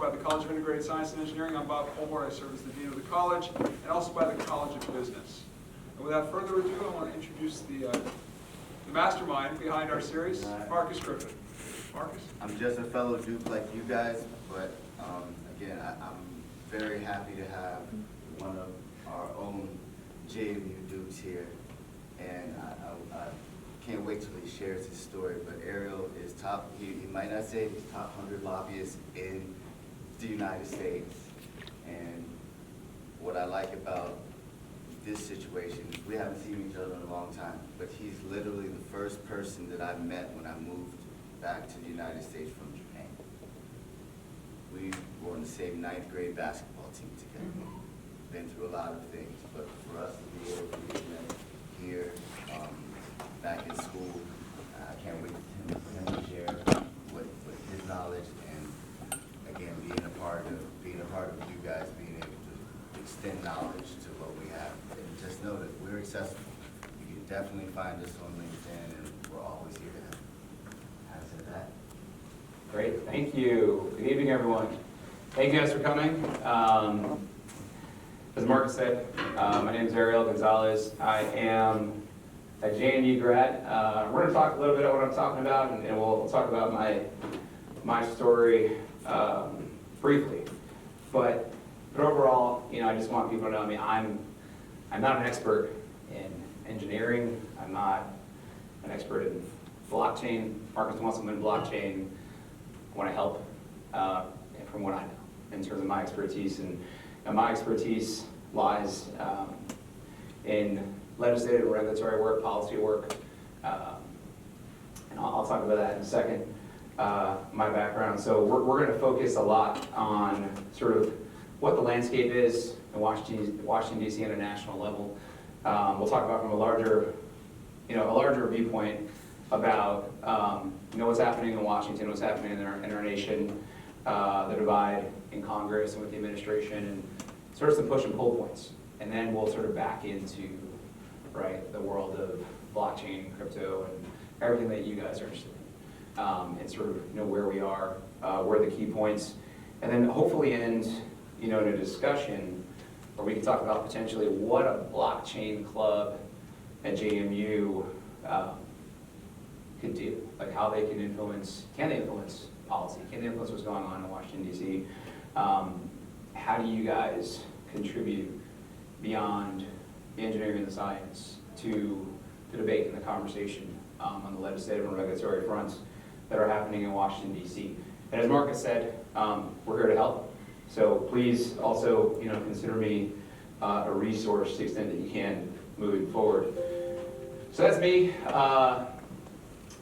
by the College of Integrated Science and Engineering. I'm Bob Colmore. I serve as the Dean of the College, and also by the College of Business. And without further ado, I want to introduce the mastermind behind our series, Marcus Griffin. Marcus? I'm just a fellow Duke like you guys, but again, I'm very happy to have one of our own JMU Dukes here, and I can't wait till he shares his story. But Ariel is top, he might not say he's top 100 lobbyists in the United States, and what I like about this situation is we haven't seen each other in a long time, but he's literally the first person that I met when I moved back to the United States from Japan. We were on the same 9th grade basketball team together. Been through a lot of things, but for us to be able to reconnect here, back in school, I can't wait for him to share with his knowledge, and again, being a part of you guys, being able to extend knowledge to what we have. And just know that we're accessible. You can definitely find us on LinkedIn, and we're always here to help. Having said that. Great, thank you. Good evening, everyone. Thank you guys for coming. As Marcus said, my name is Ariel Gonzalez. I am a JMU grad. We're going to talk a little bit about what I'm talking about, and we'll talk about my story briefly. But overall, I just want people to know, I'm not an expert in engineering. I'm not an expert in blockchain. Marcus wants to win blockchain. I want to help from what I know in terms of my expertise. And my expertise lies in legislative and regulatory work, policy work, and I'll talk about that in a second, my background. So we're going to focus a lot on sort of what the landscape is in Washington, D.C. at a national level. We'll talk about from a larger viewpoint about what's happening in Washington, what's happening in our nation, the divide in Congress and with the administration, and sort of some push and pull points. And then we'll sort of back into the world of blockchain, crypto, and everything that you guys are interested in, and sort of where we are, where are the key points, and then hopefully end in a discussion where we can talk about potentially what a blockchain club at JMU could do, like how they can influence policy, can they influence what's going on in Washington, D.C. How do you guys contribute beyond the engineering and the science to the debate and the conversation on the legislative and regulatory fronts that are happening in Washington, D.C. And as Marcus said, we're here to help. So please also consider me a resource to the extent that you can moving forward. So that's me.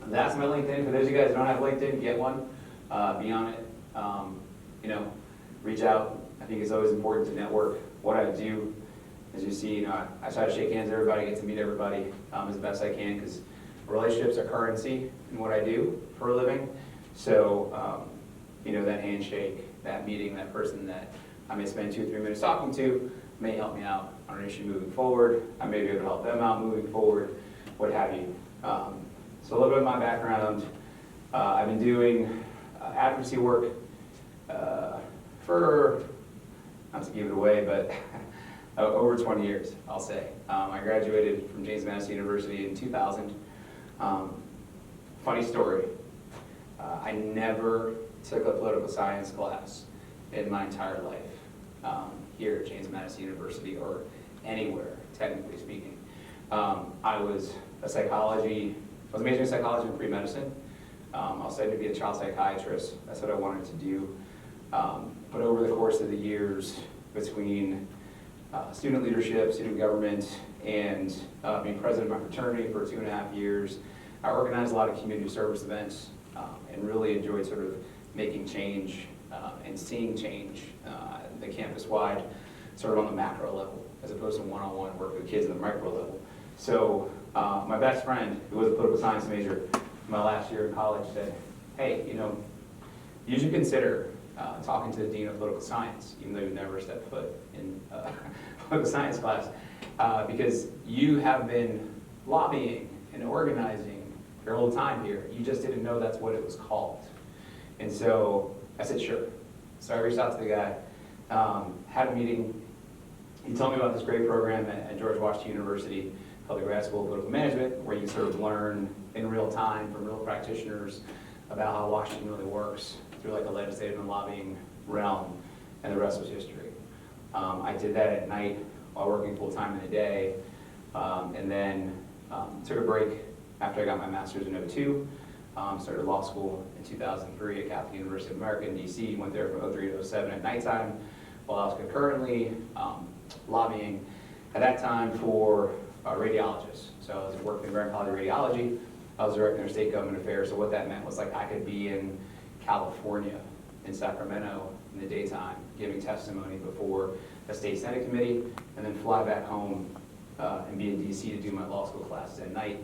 That's my LinkedIn. For those of you guys who don't have LinkedIn, get one. Be on it. Reach out. I think it's always important to network. What I do, as you see, I try to shake hands with everybody, get to meet everybody as best I can, because relationships are currency in what I do for a living. So, that handshake, that meeting, that person that I may spend 2 or 3 minutes talking to may help me out on an issue moving forward. I may be able to help them out moving forward, what have you. So a little bit of my background. I've been doing advocacy work for, not to give it away, but over 20 years, I'll say. I graduated from James Madison University in 2000. Funny story, I never took a political science class in my entire life here at James Madison University or anywhere, technically speaking. I was majoring in psychology and pre-medicine. I was studying to be a child psychiatrist. That's what I wanted to do. But over the course of the years, between student leadership, student government, and being president of my fraternity for 2.5 years, I organized a lot of community service events and really enjoyed sort of making change and seeing change, the campus-wide, sort of on the macro level, as opposed to one-on-one work with kids at the micro level. So my best friend, who was a political science major, my last year in college, said, hey, you should consider talking to the dean of political science, even though you've never stepped foot in a political science class, because you have been lobbying and organizing your whole time here. You just didn't know that's what it was called. And so I said, sure. So I reached out to the guy, had a meeting. He told me about this great program at George Washington University called the Grad School of Political Management, where you sort of learn in real time from real practitioners about how Washington really works through like a legislative and lobbying realm, and the rest was history. I did that at night while working full time in the day, and then took a break after I got my master's in '02. Started law school in 2003 at Catholic University of America in DC. Went there from '03 to '07 at nighttime, while I was concurrently lobbying at that time for radiologists. So I was working in American College of Radiology. I was director of state government affairs. So what that meant was like I could be in California, in Sacramento in the daytime, giving testimony before a state senate committee, and then fly back home and be in DC to do my law school classes at night,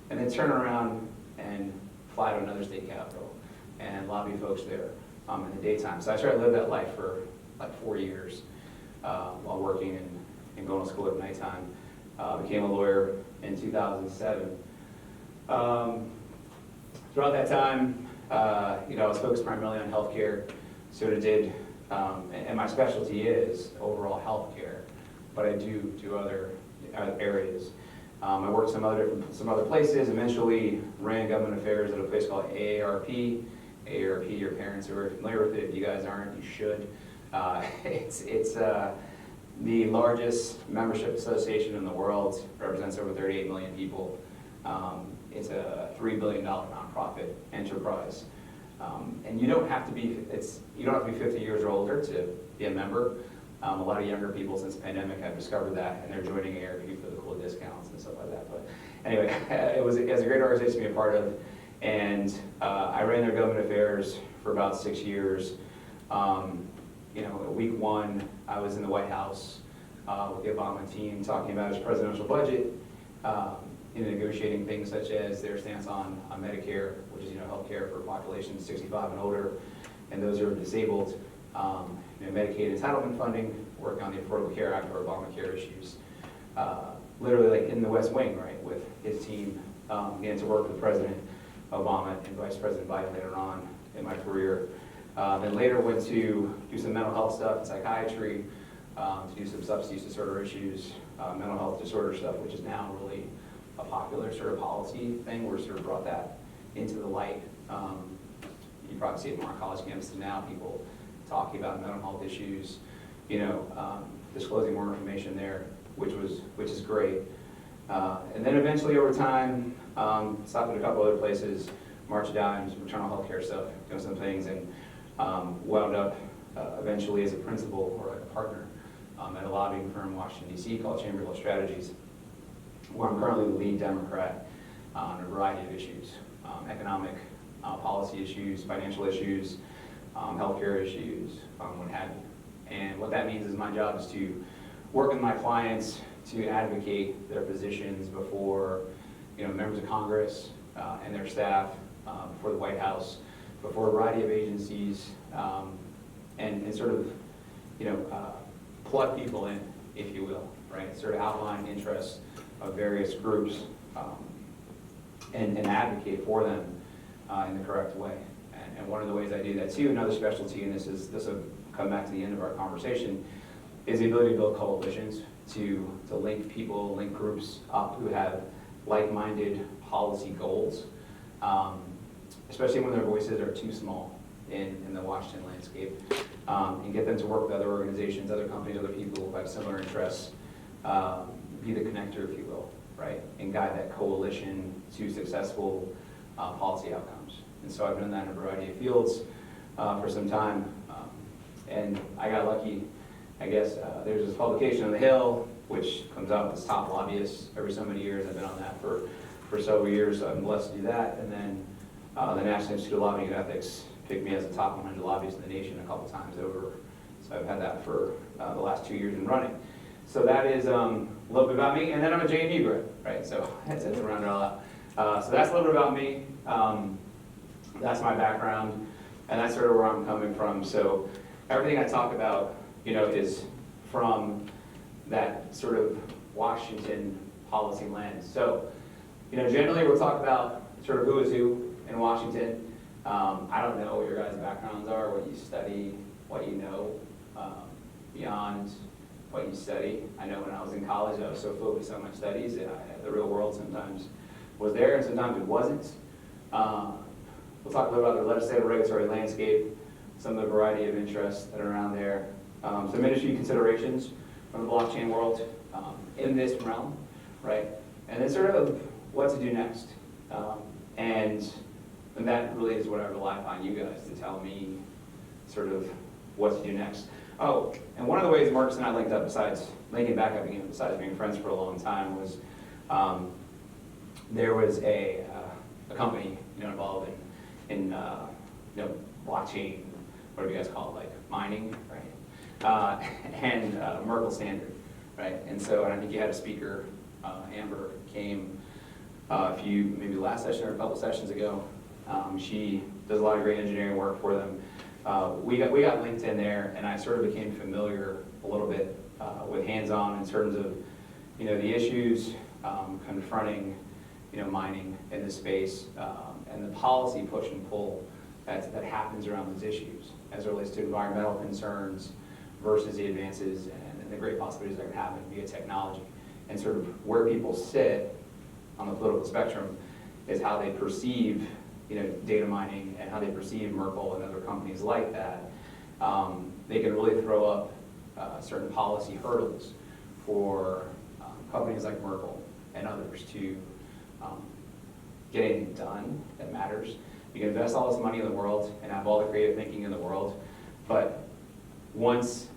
and then turn around and fly to another state capital and lobby folks there in the daytime. So I tried to live that life for like 4 years while working and going to school at nighttime. Became a lawyer in 2007. Throughout that time, I was focused primarily on healthcare, sort of did, and my specialty is overall healthcare, but I do other areas. I worked some other places, eventually ran government affairs at a place called AARP. AARP, your parents are very familiar with it. If you guys aren't, you should. It's the largest membership association in the world, represents over 38 million people. It's a $3 billion nonprofit enterprise. And you don't have to be 50 years or older to be a member. A lot of younger people since the pandemic have discovered that, and they're joining AARP for the cool discounts and stuff like that. But anyway, it was a great organization to be a part of, and I ran their government affairs for about 6 years. Week one, I was in the White House with the Obama team talking about his presidential budget, negotiating things such as their stance on Medicare, which is healthcare for populations 65 and older, and those who are disabled. Medicaid entitlement funding, working on the Affordable Care Act or Obamacare issues. Literally like in the West Wing, right, with his team, getting to work with President Obama and Vice President Biden later on in my career. Then later went to do some mental health stuff and psychiatry, to do some substance use disorder issues, mental health disorder stuff, which is now really a popular sort of policy thing. We're sort of brought that into the light. You probably see it more on college campuses now, people talking about mental health issues, disclosing more information there, which is great. And then eventually over time, stopped at a couple other places, March Dimes, maternal health care stuff, doing some things, and wound up eventually as a principal or like a partner at a lobbying firm in Washington, D.C. called Chamber Hill Strategies, where I'm currently the lead Democrat on a variety of issues, economic policy issues, financial issues, healthcare issues, what have you. And what that means is my job is to work with my clients to advocate their positions before members of Congress and their staff, before the White House, before a variety of agencies, and sort of plug people in, if you will, right? Sort of outline interests of various groups and advocate for them in the correct way. And one of the ways I do that too, another specialty, and this will come back to the end of our conversation, is the ability to build coalitions to link people, link groups up who have like-minded policy goals, especially when their voices are too small in the Washington landscape, and get them to work with other organizations, other companies, other people who have similar interests, be the connector, if you will, right, and guide that coalition to successful policy outcomes. And so I've done that in a variety of fields for some time, and I got lucky, I guess. There's this publication on the Hill, which comes out with its top lobbyists every so many years. I've been on that for several years, so I'm blessed to do that. And then the National Institute of Lobbying and Ethics picked me as a top 100 lobbyist in the nation a couple times over. So I've had that for the last 2 years in running. So that is a little bit about me. And then I'm a JMU grad, right? So that's to round it all out. So that's a little bit about me. That's my background, and that's sort of where I'm coming from. So everything I talk about, is from that sort of Washington policy lens. So, generally we'll talk about sort of who is who in Washington. I don't know what your guys' backgrounds are, what you study, what you know, beyond what you study. I know when I was in college, I was so focused on my studies that the real world sometimes was there and sometimes it wasn't. We'll talk a little about the legislative regulatory landscape, some of the variety of interests that are around there, some industry considerations from the blockchain world in this realm, right? And then sort of what to do next. And that really is what I rely upon you guys to tell me sort of what to do next. Oh, and one of the ways Marcus and I linked up, linking back up again, besides being friends for a long time, was there was a company involved in blockchain, what do you guys call it, like mining, right? And Merkle standard, right? And I think you had a speaker, Amber, came maybe last session or a couple sessions ago. She does a lot of great engineering work for them. We got linked in there, and I sort of became familiar a little bit with hands-on in terms of the issues confronting mining in this space and the policy push and pull that happens around those issues as it relates to environmental concerns versus the advances and the great possibilities that can happen via technology, and sort of where people sit on the political spectrum is how they perceive data mining and how they perceive Merkle and other companies like that. They can really throw up certain policy hurdles for companies like Merkle and others to get anything done that matters. You can invest all this money in the world and have all the creative thinking in the world, but once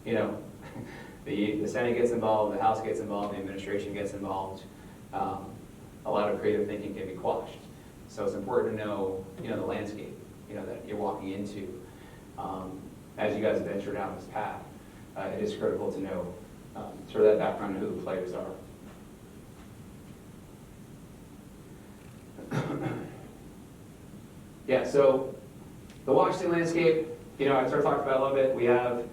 the Senate gets involved, the House gets involved, the administration gets involved, a lot of creative thinking can be quashed. So it's important to know, the landscape, that you're walking into. As you guys venture down this path, it is critical to know sort of that background and who the players are. Yeah, so the Washington landscape, I sort of talked about a little bit. We have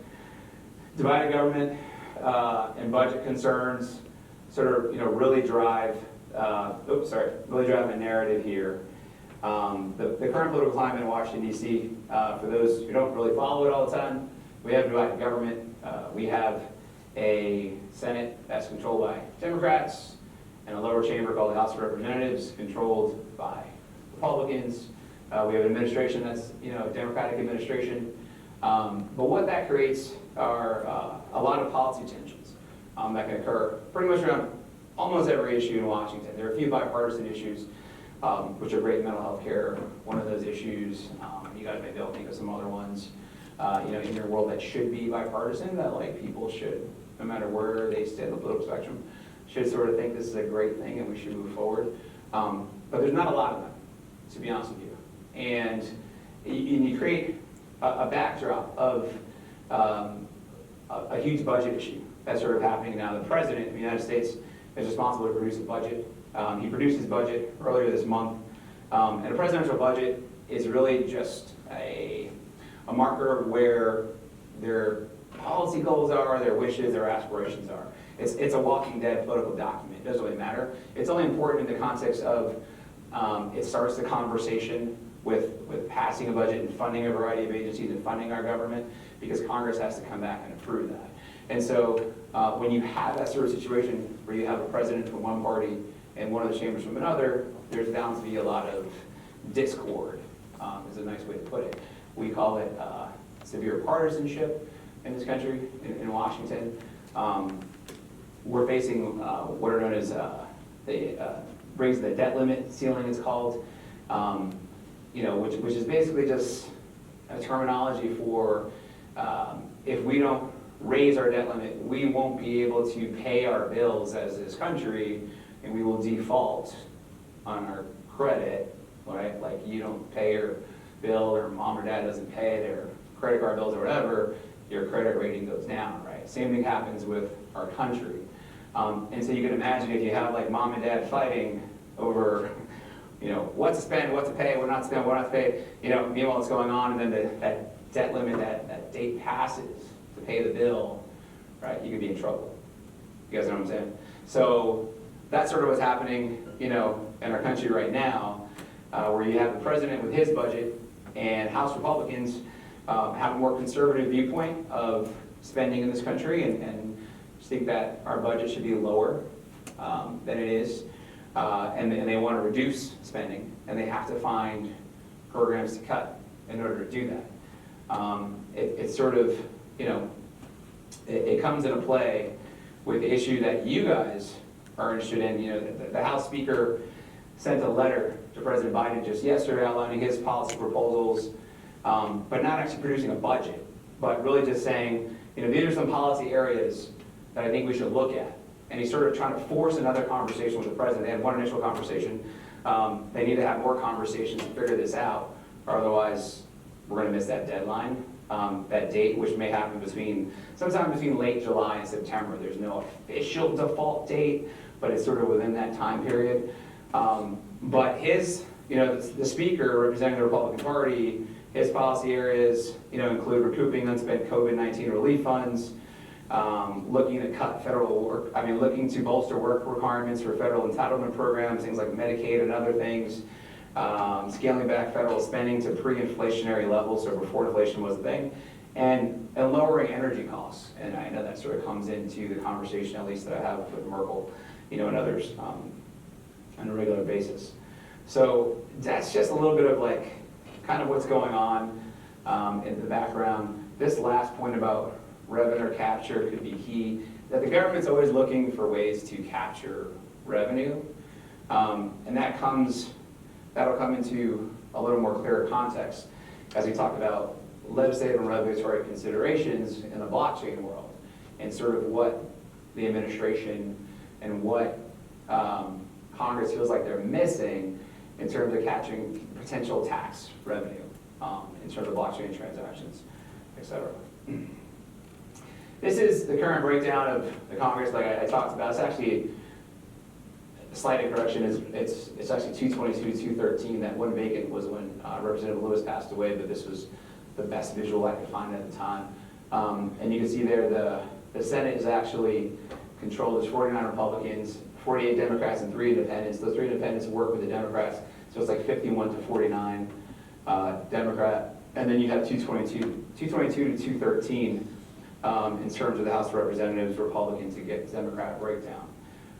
divided government and budget concerns sort of, really drive the narrative here. The current political climate in Washington, D.C., for those who don't really follow it all the time, we have divided government. We have a Senate that's controlled by Democrats and a lower chamber called the House of Representatives controlled by Republicans. We have an administration that's, a Democratic administration. But what that creates are a lot of policy tensions that can occur pretty much around almost every issue in Washington. There are a few bipartisan issues, which are great. Mental health care, one of those issues. You guys may be able to think of some other ones, in your world that should be bipartisan, that people should, no matter where they sit in the political spectrum, should sort of think this is a great thing and we should move forward. But there's not a lot of them, to be honest with you. And you create a backdrop of a huge budget issue that's sort of happening now. The President of the United States is responsible to produce a budget. He produced his budget earlier this month. And a presidential budget is really just a marker of where their policy goals are, their wishes, their aspirations are. It's a walking dead political document. It doesn't really matter. It's only important in the context of it starts the conversation with passing a budget and funding a variety of agencies and funding our government, because Congress has to come back and approve that. And so when you have that sort of situation where you have a president from one party and one of the chambers from another, there's bound to be a lot of discord, is a nice way to put it. We call it severe partisanship in this country, in Washington. We're facing what are known as raise the debt limit ceiling, it's called, which is basically just a terminology for if we don't raise our debt limit, we won't be able to pay our bills as this country, and we will default on our credit, right? Like you don't pay your bill, or mom or dad doesn't pay their credit card bills or whatever, your credit rating goes down, right? Same thing happens with our country. And so you can imagine if you have like mom and dad fighting over, what to spend, what to pay, what not to spend, what not to pay, meanwhile what's going on, and then that debt limit, that date passes to pay the bill, right? You could be in trouble. You guys know what I'm saying? So that's sort of what's happening, in our country right now, where you have the president with his budget and House Republicans have a more conservative viewpoint of spending in this country and just think that our budget should be lower than it is. And they want to reduce spending, and they have to find programs to cut in order to do that. It's sort of, it comes into play with the issue that you guys are interested in. The House Speaker sent a letter to President Biden just yesterday outlining his policy proposals, but not actually producing a budget, but really just saying, these are some policy areas that I think we should look at. And he's sort of trying to force another conversation with the president. They had one initial conversation. They need to have more conversations to figure this out, or otherwise we're going to miss that deadline, that date, which may happen sometime between late July and September. There's no official default date, but it's sort of within that time period. But the speaker representing the Republican Party, his policy areas, include recouping unspent COVID-19 relief funds, looking to bolster work requirements for federal entitlement programs, things like Medicaid and other things, scaling back federal spending to pre-inflationary levels, so before inflation was a thing, and lowering energy costs. And I know that sort of comes into the conversation, at least that I have with Merkel, and others on a regular basis. So that's just a little bit of kind of what's going on in the background. This last point about revenue capture could be key, that the government's always looking for ways to capture revenue, and that'll come into a little more clearer context as we talk about legislative and regulatory considerations in the blockchain world, and sort of what the administration and what Congress feels like they're missing in terms of capturing potential tax revenue in terms of blockchain transactions, et cetera. This is the current breakdown of the Congress, like I talked about. It's actually a slight correction. It's actually 222 to 213. That one vacant was when Representative Lewis passed away, but this was the best visual I could find at the time. And you can see there the Senate is actually controlled. There's 49 Republicans, 48 Democrats, and 3 independents. Those 3 independents work with the Democrats, so it's like 51 to 49 Democrat. And then you have 222 to 213 in terms of the House of Representatives, Republican to get Democrat breakdown.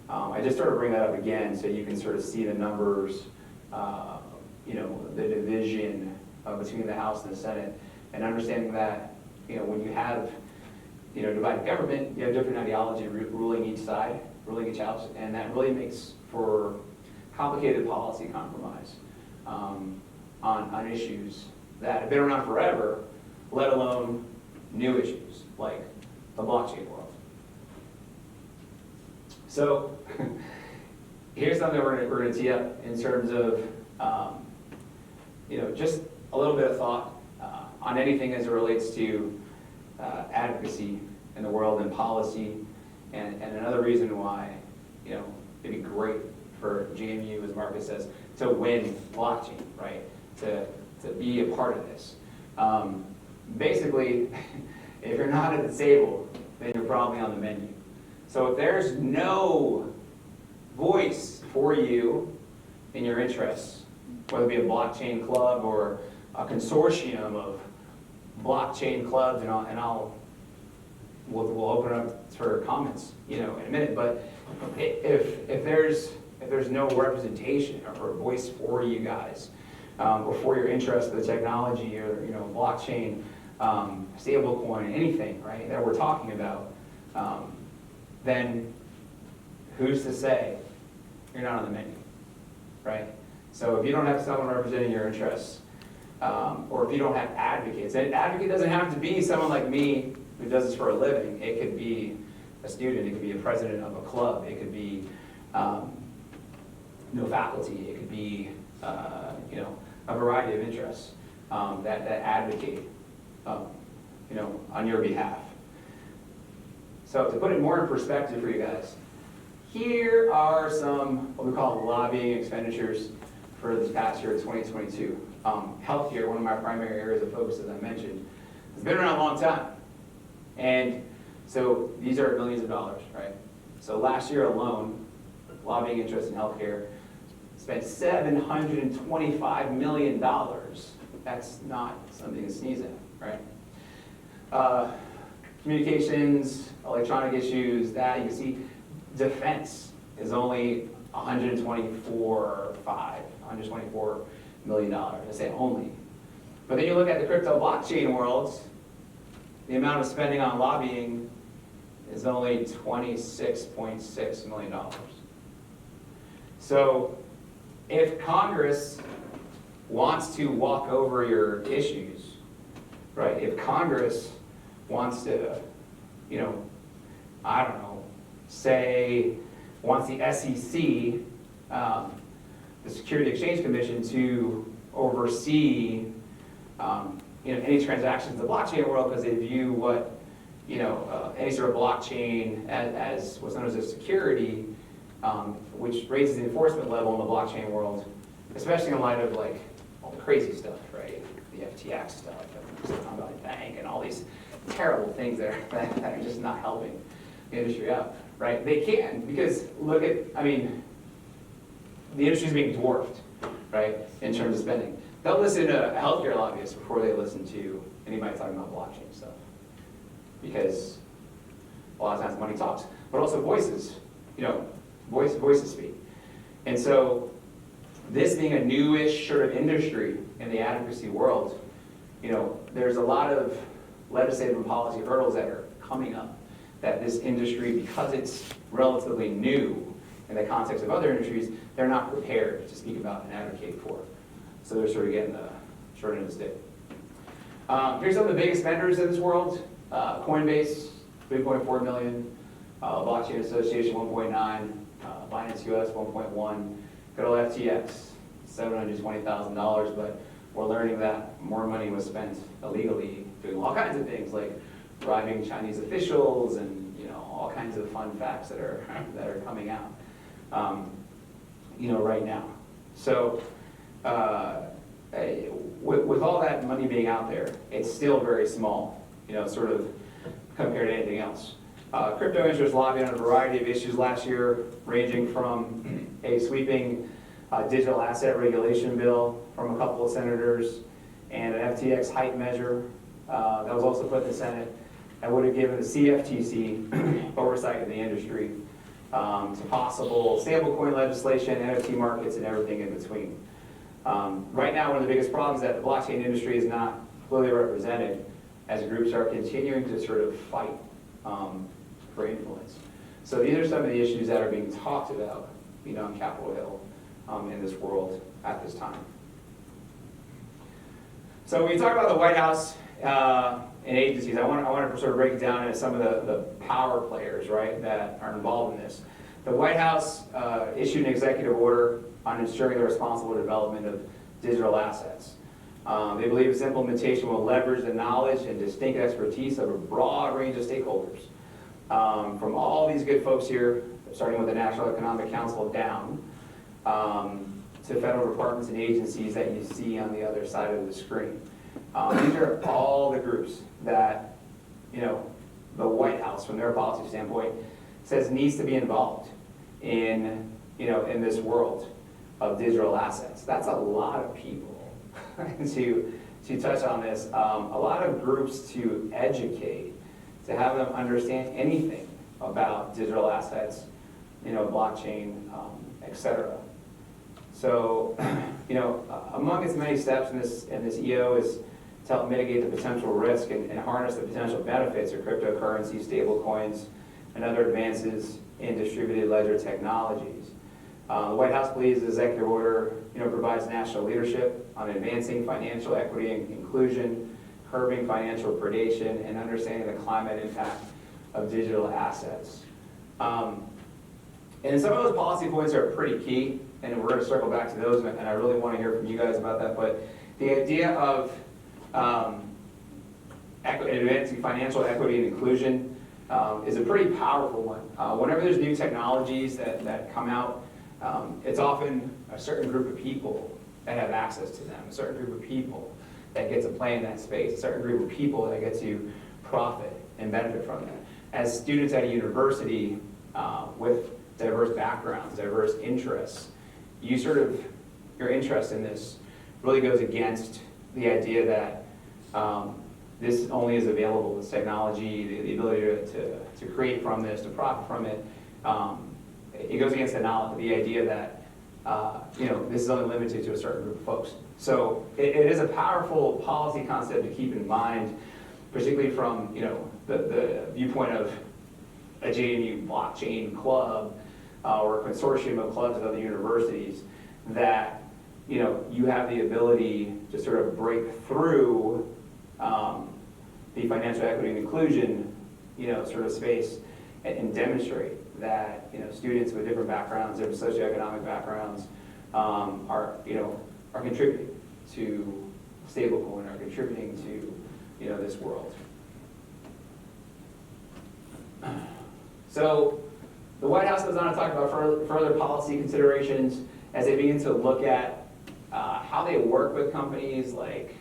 I just sort of bring that up again so you can sort of see the numbers, the division between the House and the Senate, and understanding that, when you have, divided government, you have different ideology ruling each side, ruling each house, and that really makes for complicated policy compromise on issues that have been around forever, let alone new issues like the blockchain world. So here's something we're going to tee up in terms of just a little bit of thought on anything as it relates to advocacy in the world and policy, and another reason why it'd be great for JMU, as Marcus says, to win blockchain, right? To be a part of this. Basically, if you're not at the table, then you're probably on the menu. So if there's no voice for you in your interests, whether it be a blockchain club or a consortium of blockchain clubs, we'll open up for comments, in a minute. But if there's no representation or voice for you guys, or for your interest in the technology or blockchain, stablecoin, anything, right, that we're talking about, then who's to say you're not on the menu, right? So if you don't have someone representing your interests, or if you don't have advocates, and an advocate doesn't have to be someone like me who does this for a living. It could be a student, it could be a president of a club, it could be faculty, it could be a variety of interests that advocate on your behalf. So to put it more in perspective for you guys, here are some what we call lobbying expenditures for this past year, 2022. Healthcare, one of my primary areas of focus, as I mentioned, has been around a long time. And so these are millions of dollars, right? So last year alone, lobbying interest in healthcare spent $725 million That's not something to sneeze at, right? Communications, electronic issues, that you can see defense is only $124 million. I say only. But then you look at the crypto blockchain world, the amount of spending on lobbying is only $26.6 million. So if Congress wants to walk over your issues, right? If Congress wants to, I don't know, say, wants the SEC, the Security Exchange Commission, to oversee, any transactions in the blockchain world because they view what, any sort of blockchain as what's known as a security, which raises the enforcement level in the blockchain world, especially in light of like all the crazy stuff, right? The FTX stuff, and Silicon Valley Bank, and all these terrible things that are just not helping the industry out, right? They can, because look at, the industry's being dwarfed, right, in terms of spending. They'll listen to healthcare lobbyists before they listen to anybody talking about blockchain stuff, because a lot of times money talks, but also voices, voices speak. And so this being a newish sort of industry in the advocacy world, there's a lot of legislative and policy hurdles that are coming up that this industry, because it's relatively new in the context of other industries, they're not prepared to speak about and advocate for. So they're sort of getting the short end of the stick. Here's some of the biggest vendors in this world. Coinbase, 3.4 million. Blockchain Association, 1.9. Binance US, 1.1. Good old FTX, $720,000, but we're learning that more money was spent illegally doing all kinds of things like bribing Chinese officials and all kinds of fun facts that are coming out right now. So with all that money being out there, it's still very small, sort of compared to anything else. Crypto interests lobbied on a variety of issues last year, ranging from a sweeping digital asset regulation bill from a couple of senators and an FTX hype measure that was also put in the Senate that would have given the CFTC oversight in the industry to possible stablecoin legislation, NFT markets, and everything in between. Right now, one of the biggest problems is that the blockchain industry is not fully represented as groups are continuing to sort of fight for influence. So these are some of the issues that are being talked about, on Capitol Hill in this world at this time. So when you talk about the White House and agencies, I want to sort of break it down into some of the power players, right, that are involved in this. The White House issued an executive order on ensuring the responsible development of digital assets. They believe its implementation will leverage the knowledge and distinct expertise of a broad range of stakeholders. From all these good folks here, starting with the National Economic Council down, to federal departments and agencies that you see on the other side of the screen. These are all the groups that, the White House, from their policy standpoint, says needs to be involved in, in this world of digital assets. That's a lot of people to touch on this. A lot of groups to educate, to have them understand anything about digital assets, blockchain, etc. So, among its many steps in this EO is to help mitigate the potential risk and harness the potential benefits of cryptocurrency, stablecoins, and other advances in distributed ledger technologies. The White House believes the executive order, provides national leadership on advancing financial equity and inclusion, curbing financial predation, and understanding the climate impact of digital assets. And some of those policy points are pretty key, and we're going to circle back to those, and I really want to hear from you guys about that. But the idea of advancing financial equity and inclusion is a pretty powerful one. Whenever there's new technologies that come out, it's often a certain group of people that have access to them, a certain group of people that get to play in that space, a certain group of people that get to profit and benefit from that. As students at a university with diverse backgrounds, diverse interests, your interest in this really goes against the idea that this only is available, this technology, the ability to create from this, to profit from it, it goes against the idea that this is only limited to a certain group of folks. So it is a powerful policy concept to keep in mind, particularly from the viewpoint of a JMU blockchain club or a consortium of clubs at other universities, that you have the ability to sort of break through the financial equity and inclusion sort of space and demonstrate that students with different backgrounds, different socioeconomic backgrounds are contributing to stablecoin, are contributing to this world. So the White House goes on to talk about further policy considerations as they begin to look at how they work with companies like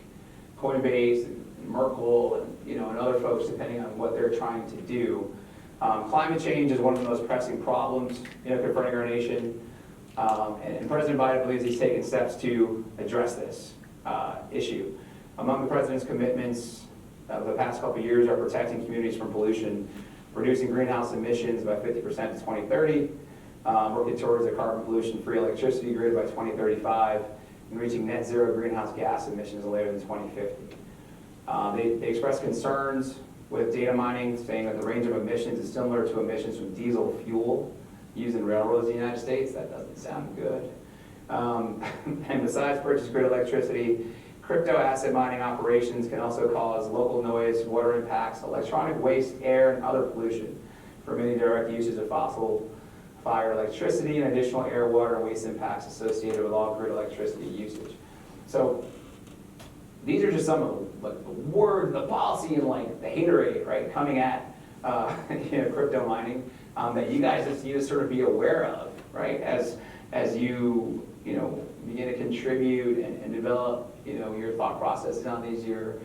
Coinbase and Merkle and other folks, depending on what they're trying to do. Climate change is one of the most pressing problems confronting our nation, and President Biden believes he's taken steps to address this issue. Among the president's commitments of the past couple of years are protecting communities from pollution, reducing greenhouse emissions by 50% to 2030, working towards a carbon pollution-free electricity grid by 2035, and reaching net zero greenhouse gas emissions later than 2050. They expressed concerns with data mining, saying that the range of emissions is similar to emissions from diesel fuel used in railroads in the United States. That doesn't sound good. And besides purchase grid electricity, crypto asset mining operations can also cause local noise, water impacts, electronic waste, air, and other pollution from any direct uses of fossil fire electricity and additional air, water, and waste impacts associated with all grid electricity usage. So these are just some of the words, the policy, and the haterade, right, coming at crypto mining that you guys just need to sort of be aware of, right, as you begin to contribute and develop your thought processes on these. You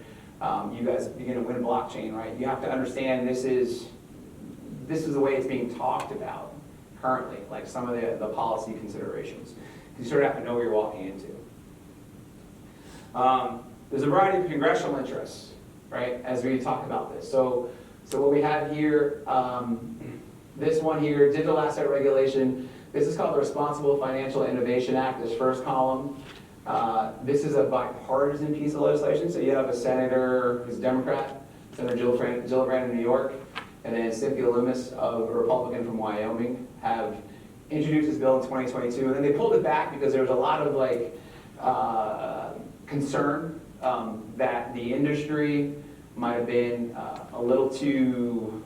guys begin to win blockchain, right? You have to understand this is the way it's being talked about currently, like some of the policy considerations. You sort of have to know what you're walking into. There's a variety of congressional interests, right, as we talk about this. So what we have here, this one here, digital asset regulation. This is called the Responsible Financial Innovation Act, this first column. This is a bipartisan piece of legislation. So you have a senator who's a Democrat, Senator Gillibrand in New York, and then Cynthia Lummis, a Republican from Wyoming, have introduced this bill in 2022. And then they pulled it back because there was a lot of concern that the industry might have been had a little too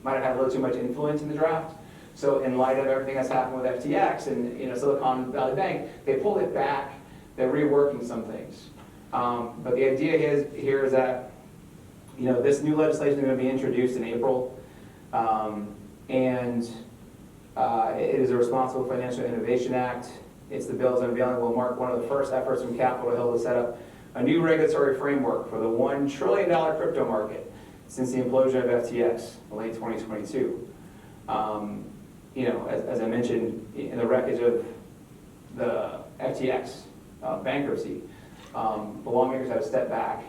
much influence in the draft. So in light of everything that's happened with FTX and Silicon Valley Bank, they pulled it back. They're reworking some things. But the idea here is that this new legislation is going to be introduced in April, and it is a Responsible Financial Innovation Act. It's the bill's unveiling will mark one of the first efforts from Capitol Hill to set up a new regulatory framework for the $1 trillion crypto market since the implosion of FTX in late 2022. As I mentioned, in the wreckage of the FTX bankruptcy, the lawmakers had to step back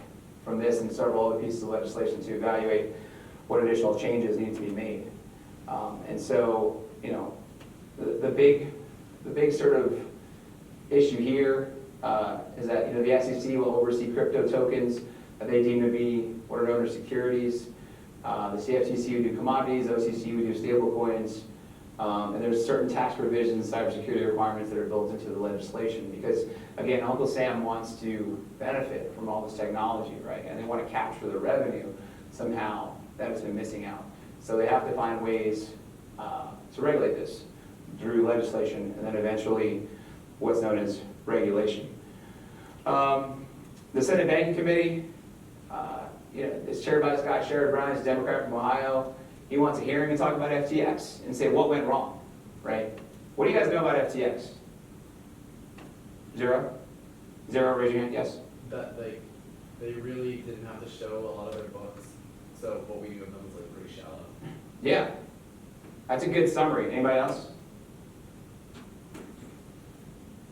from this and several other pieces of legislation to evaluate what additional changes need to be made. And so, the big sort of issue here is that the SEC will oversee crypto tokens that they deem to be what are known as securities. The CFTC would do commodities, OCC would do stable coins, and there's certain tax provisions, cybersecurity requirements that are built into the legislation because, again, Uncle Sam wants to benefit from all this technology, right? And they want to capture the revenue somehow that has been missing out. So they have to find ways to regulate this through legislation and then eventually what's known as regulation. The Senate Banking Committee, is chaired by this guy, Sherrod Brown, he's a Democrat from Ohio. He wants a hearing and talk about FTX and say what went wrong, right? What do you guys know about FTX? Zero? Zero, raise your hand, yes? That they really didn't have to show a lot of their books, so what we knew of them was pretty shallow. Yeah, that's a good summary. Anybody else?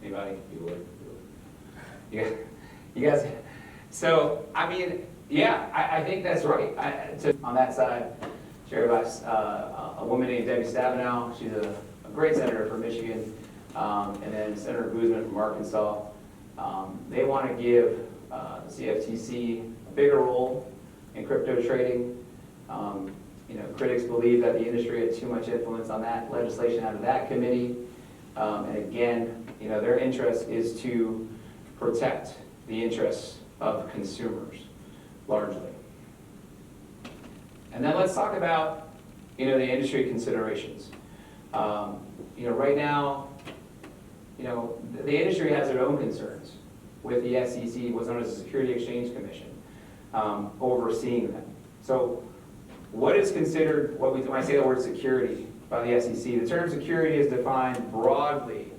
Anybody? You guys So, I mean, yeah, I think that's right. On that side, Chair Vice, a woman named Debbie Stabenow, she's a great senator from Michigan, and then Senator Boozman from Arkansas. They want to give the CFTC a bigger role in crypto trading. Critics believe that the industry had too much influence on that legislation out of that committee. And again, their interest is to protect the interests of consumers, largely. And then let's talk about, the industry considerations. Right now, the industry has their own concerns with the SEC, what's known as the Security Exchange Commission, overseeing them. So what is considered, when I say the word security by the SEC, the term security is defined broadly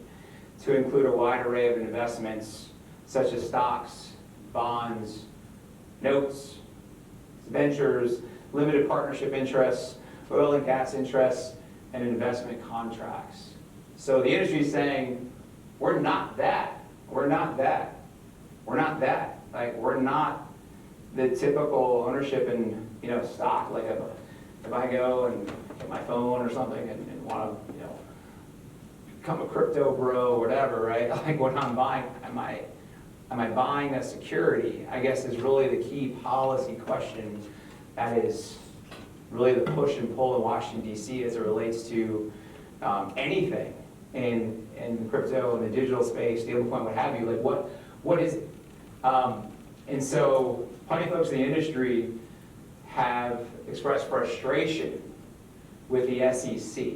to include a wide array of investments such as stocks, bonds, notes, ventures, limited partnership interests, oil and gas interests, and investment contracts. So the industry is saying, we're not that. We're not that. We're not that. Like, we're not the typical ownership in, stock. Like if I go and get my phone or something and want to, become a crypto bro or whatever, right? Like when I'm buying, am I buying a security? I guess is really the key policy question that is really the push and pull in Washington, D.C. as it relates to anything in crypto, in the digital space, stablecoin, what have you. Like what is it? And so plenty of folks in the industry have expressed frustration with the SEC,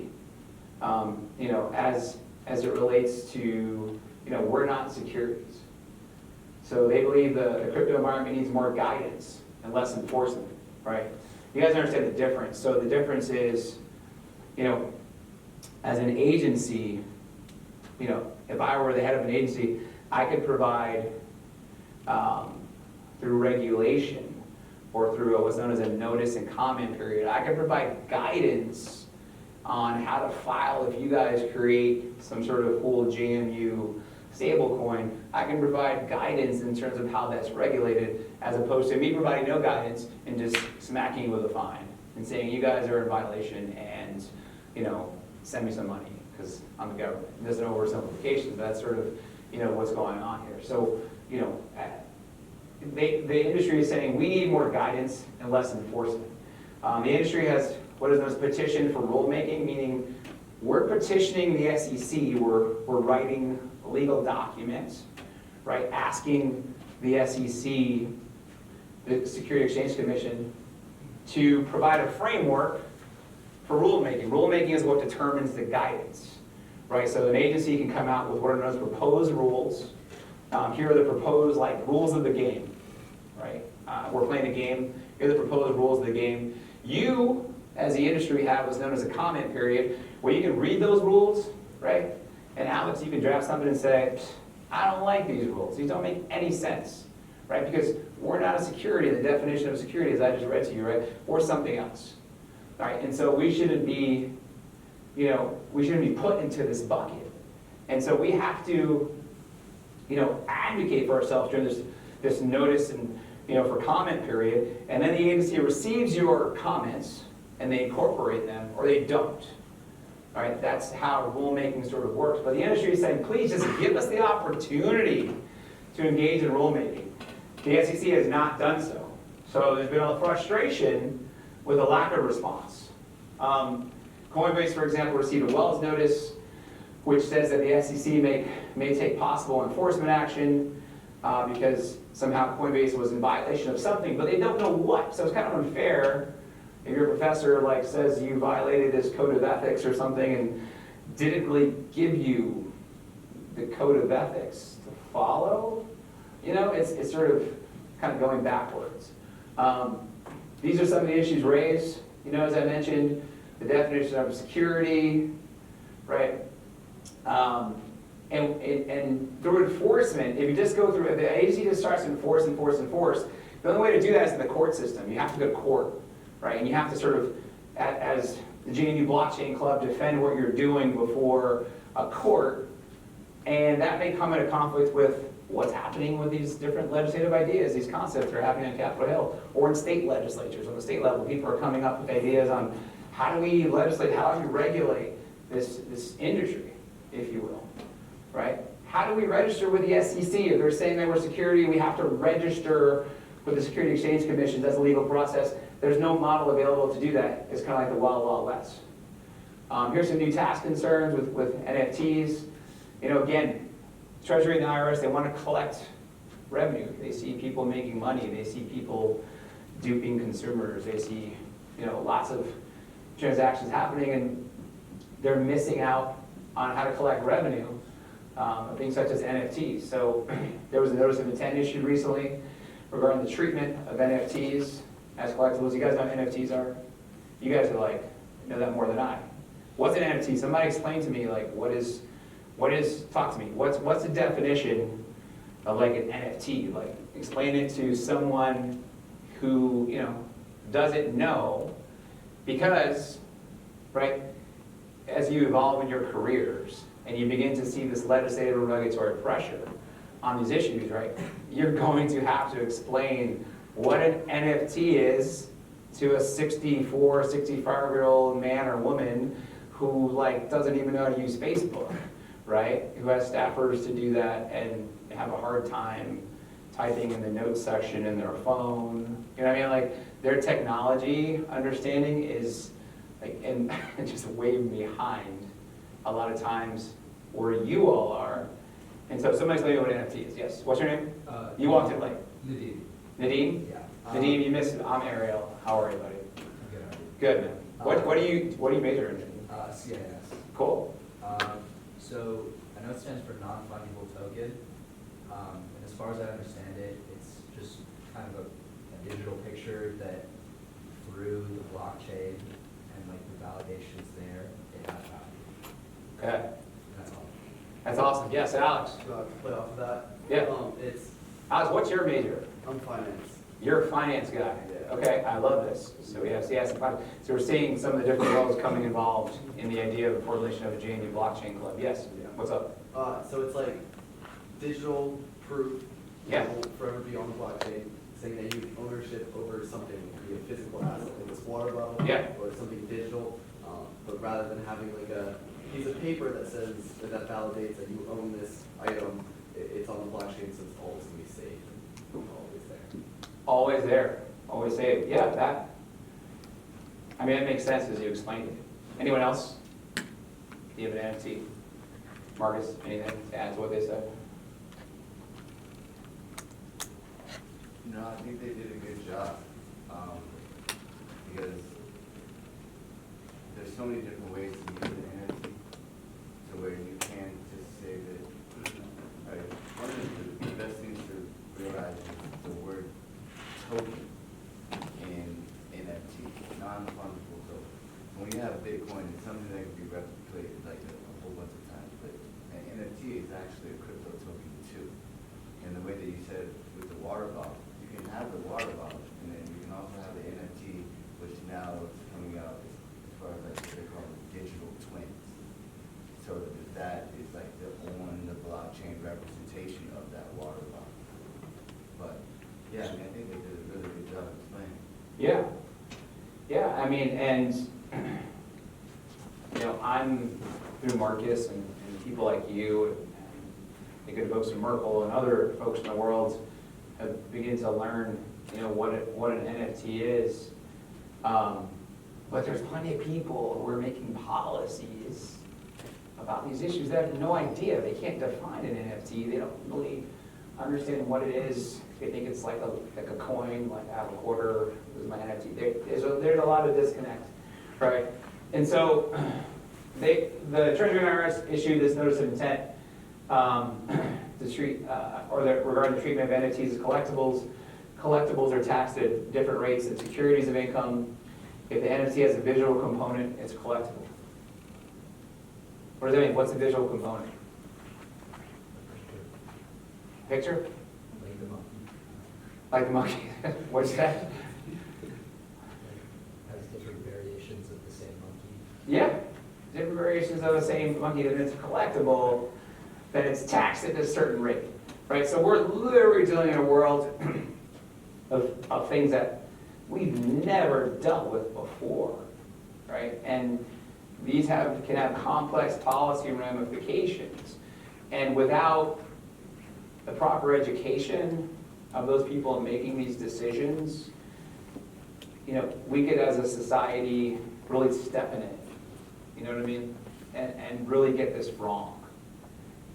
as it relates to, we're not securities. So they believe the crypto environment needs more guidance and less enforcement, right? You guys understand the difference. So the difference is, as an agency, if I were the head of an agency, I could provide, through regulation or through what's known as a notice and comment period, I could provide guidance on how to file if you guys create some sort of cool JMU stablecoin. I can provide guidance in terms of how that's regulated, as opposed to me providing no guidance and just smacking you with a fine and saying you guys are in violation and send me some money because I'm the government. There's no oversimplification, but that's sort of what's going on here. So the industry is saying we need more guidance and less enforcement. The industry has what is known as petition for rulemaking, meaning we're petitioning the SEC, we're writing legal documents, right, asking the SEC, the Security Exchange Commission, to provide a framework for rulemaking. Rulemaking is what determines the guidance, right? So an agency can come out with what are known as proposed rules. Here are the proposed rules of the game, right? We're playing a game. Here are the proposed rules of the game. You, as the industry, have what's known as a comment period, where you can read those rules, right? And Alex, you can draft something and say, I don't like these rules. These don't make any sense, right? Because we're not a security. The definition of security, as I just read to you, right? Or something else, right? And so we shouldn't be, we shouldn't be put into this bucket. And so we have to, advocate for ourselves during this notice and, for comment period. And then the agency receives your comments and they incorporate them, or they don't. All right, that's how rulemaking sort of works. But the industry is saying, please just give us the opportunity to engage in rulemaking. The SEC has not done so. So there's been a frustration with a lack of response. Coinbase, for example, received a Wells notice, which says that the SEC may take possible enforcement action because somehow Coinbase was in violation of something, but they don't know what. So it's kind of unfair if your professor says you violated this code of ethics or something and didn't really give you the code of ethics to follow. It's sort of kind of going backwards. These are some of the issues raised. As I mentioned, the definition of security, right? And through enforcement, if you just go through, the agency just starts to enforce. The only way to do that is in the court system. You have to go to court, right? And you have to sort of, as the JNU Blockchain Club, defend what you're doing before a court. And that may come into conflict with what's happening with these different legislative ideas, these concepts that are happening on Capitol Hill, or in state legislatures. On the state level, people are coming up with ideas on how do we legislate, how do we regulate this industry, if you will, right? How do we register with the SEC? If they're saying that we're security, we have to register with the Security Exchange Commission. That's a legal process. There's no model available to do that. It's kind of like the Wild Wild West. Here's some new tax concerns with NFTs. You know, again, Treasury and the IRS, they want to collect revenue. They see people making money. They see people duping consumers. They see, you know, lots of transactions happening, and they're missing out on how to collect revenue, things such as NFTs. So there was a notice of intent issued recently regarding the treatment of NFTs as collectibles. You guys know what NFTs are? You guys are like, know that more than I. What's an NFT? Somebody explain to me, like, what is, talk to me. What's the definition of like an NFT? Like, explain it to someone who, you know, doesn't know, because, right, as you evolve in your careers and you begin to see this legislative and regulatory pressure on these issues, right, you're going to have to explain what an NFT is to a 64, 65-year-old man or woman who like doesn't even know how to use Facebook, right? Who has staffers to do that and have a hard time typing in the notes section in their phone. You know what I mean? Like, their technology understanding is like, and just way behind a lot of times where you all are. And so somebody tell me what NFT is. Yes, what's your name? You walked in late. Nadeem. Nadeem? Yeah. Nadeem, you missed it. I'm Ariel. How are you, buddy? Good. Good, man. What do you major in? CIS. Cool. So I know it stands for non-fungible token. And as far as I understand it, it's just kind of a digital picture that through the blockchain and like the validations there, it has value. Okay. And that's all. That's awesome. Yes, Alex. To play off of that. Yeah. It's, Alex, what's your major? I'm finance. You're a finance guy. Yeah. Okay, I love this. So we have CS and finance. So we're seeing some of the different roles coming involved in the idea of the formulation of a JNU blockchain club. Yes, Yeah. what's up? So it's like digital proof Yeah. that will forever be on the blockchain, saying that you have ownership over something, it could be a physical asset, like this water bottle, Yeah. or something digital. But rather than having like a piece of paper that says that validates that you own this item, it's on the blockchain, so it's always gonna be safe and always there. Always there, always saved. Yeah, that, I mean, it makes sense as you explained it. Anyone else? Do you have an NFT? Marcus, anything to add to what they said? No, I think they did a good job, because there's so many different ways to use the NFT, to where you can just say that, like, one of the best things to realize is the word token in NFT, non-fungible token. When you have Bitcoin, it's something that can be replicated like a whole bunch of times, but an NFT is actually a crypto token too. And the way that you said with the water bottle, you can have the water bottle, and then you can also have the NFT, which now is coming out as far as like what they call digital twins. So that is like the on the blockchain representation of that water bottle. But yeah, I mean, I think they did a really good job explaining. Yeah. Yeah, I mean, and, you know, I'm through Marcus and people like you, and the good folks from Merkle and other folks in the world have begun to learn, you know, what an NFT is. But there's plenty of people who are making policies about these issues that have no idea. They can't define an NFT. They don't really understand what it is. They think it's like a coin, like I have a quarter, this is my NFT. There's a lot of disconnect, right? And so the Treasury and IRS issued this notice of intent to treat, regarding the treatment of NFTs as collectibles. Collectibles are taxed at different rates than securities of income. If the NFT has a visual component, it's collectible. What does that mean? What's the visual component? Picture? Like the monkey. Like the monkey. What's that? Has different variations of the same monkey. Yeah, different variations of the same monkey. If it's collectible, then it's taxed at a certain rate. right? So we're literally dealing in a world of things that we've never dealt with before, right? And these can have complex policy ramifications. And without the proper education of those people making these decisions, we could as a society really step in it, you know what I mean? And really get this wrong.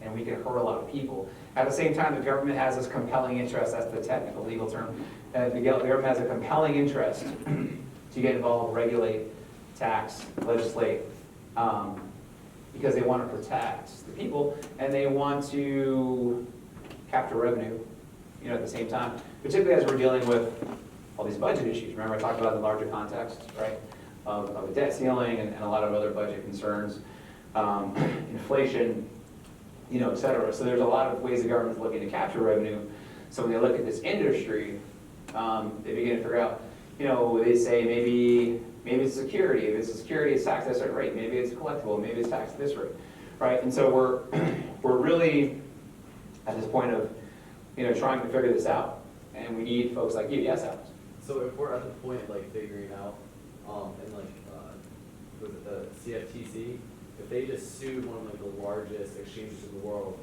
And we could hurt a lot of people. At the same time, the government has this compelling interest, that's the technical legal term, the government has a compelling interest to get involved, regulate, tax, legislate, because they want to protect the people and they want to capture revenue, at the same time, particularly as we're dealing with all these budget issues. Remember I talked about the larger context, right, of a debt ceiling and a lot of other budget concerns, inflation, et cetera. So there's a lot of ways the government's looking to capture revenue. So when they look at this industry, they begin to figure out, they say maybe it's security. If it's a security, it's taxed at a certain rate. Maybe it's collectible. Maybe it's taxed at this rate, right? And so we're really at this point of, trying to figure this out. And we need folks like you. Yes, Alex? So if we're at the point like figuring out, and like, was it the CFTC, if they just sued one of like the largest exchanges in the world,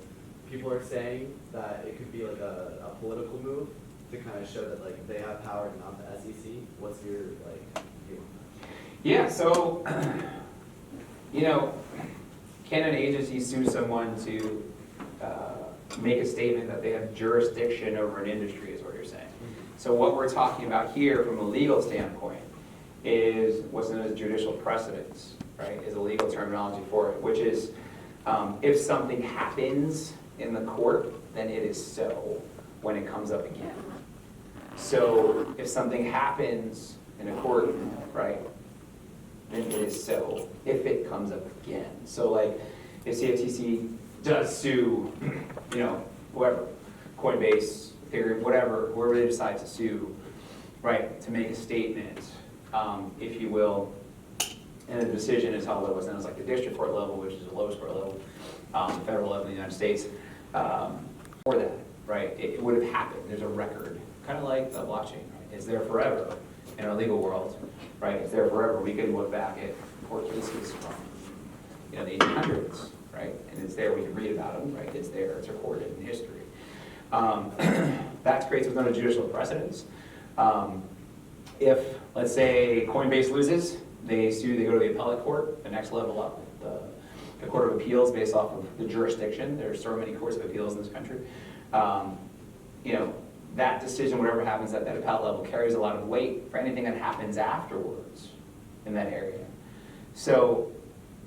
people are saying that it could be like a political move to kind of show that like they have power and not the SEC. What's your like view on that? Yeah, so, can an agency sue someone to make a statement that they have jurisdiction over an industry is what you're saying. So what we're talking about here from a legal standpoint is what's known as judicial precedence, right, is a legal terminology for it, which is if something happens in the court, then it is so when it comes up again. So if something happens in a court, right, then it is so if it comes up again. So like if CFTC does sue, whoever, Coinbase, Ethereum, whatever, whoever they decide to sue, right, to make a statement, if you will, and the decision is held at what's known as like the district court level, which is the lowest court level, the federal level in the United States, for that, right, it would have happened. There's a record, kind of like the blockchain, right? It's there forever in our legal world, right? It's there forever. We can look back at court cases from, the 1800s, right? And it's there. We can read about them, right? It's there. It's recorded in history. That creates what's known as judicial precedence. If, let's say, Coinbase loses, they sue, they go to the appellate court, the next level up, the Court of Appeals based off of the jurisdiction. There's so many courts of appeals in this country. That decision, whatever happens at that appellate level, carries a lot of weight for anything that happens afterwards in that area. So,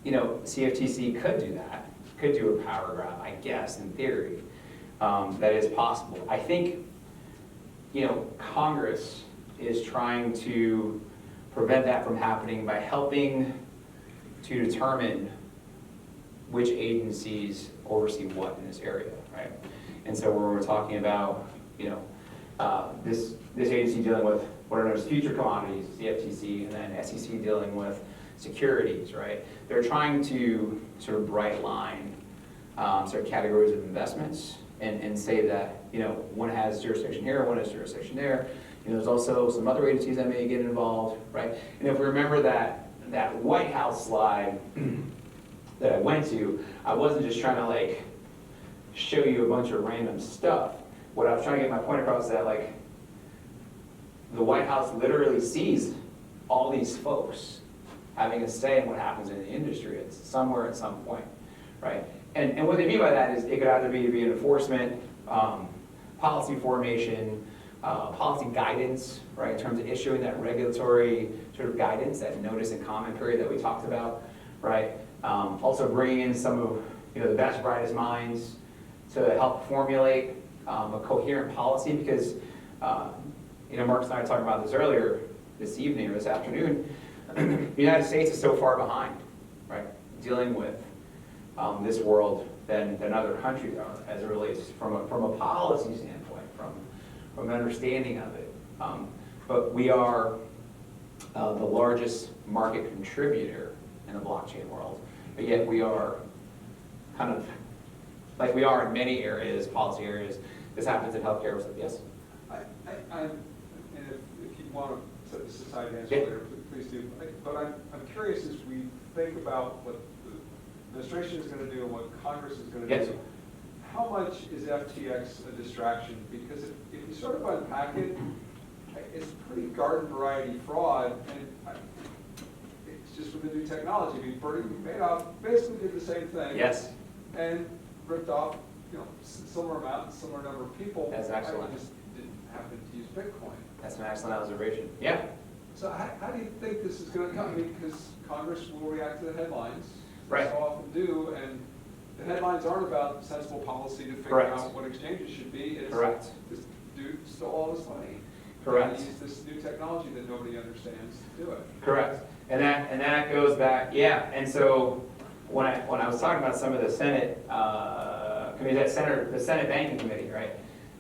CFTC could do that, could do a power grab, I guess, in theory. That is possible. I think, Congress is trying to prevent that from happening by helping to determine which agencies oversee what in this area, right? And so when we're talking about, this agency dealing with what are known as future commodities, the FTC, and then SEC dealing with securities, right? They're trying to sort of bright line certain categories of investments and say that, one has jurisdiction here, one has jurisdiction there. There's also some other agencies that may get involved, right? And if we remember that White House slide that I went to, I wasn't just trying to like show you a bunch of random stuff. What I was trying to get my point across is that like the White House literally sees all these folks having a say in what happens in the industry. It's somewhere at some point, right? And what they mean by that is it could either be enforcement, policy formation, policy guidance, right, in terms of issuing that regulatory sort of guidance, that notice and comment period that we talked about, right? Also bringing in some of the best, brightest minds to help formulate a coherent policy because, Mark and I were talking about this earlier this evening or this afternoon, the United States is so far behind, right, dealing with this world than other countries are as it relates from a policy standpoint, from an understanding of it. But we are the largest market contributor in the blockchain world, but yet we are kind of like we are in many areas, policy areas. This happens in healthcare, so yes? And if you want to set this aside and answer Yeah. later, please do. But I'm curious as we think about what the administration is going to do and what Congress is going to Yes. do. How much is FTX a distraction? Because if you sort of unpack it, it's pretty garden variety fraud, and it's just with the new technology. I mean, Bernie Madoff basically did the same thing. Yes. And ripped off, similar amount and similar number of people. That's excellent. I just didn't happen to use Bitcoin. That's an excellent observation. Yeah. So how do you think this is going to come? Because Congress will react to the headlines. Right. They so often do, and the headlines aren't about sensible policy to figure Correct. out what exchanges should be. It's Correct. This dude stole all this money. Correct. And use this new technology that nobody understands to do it. Correct. And that goes back, yeah. And so when I was talking about some of the Senate committees, the Senate Banking Committee, right?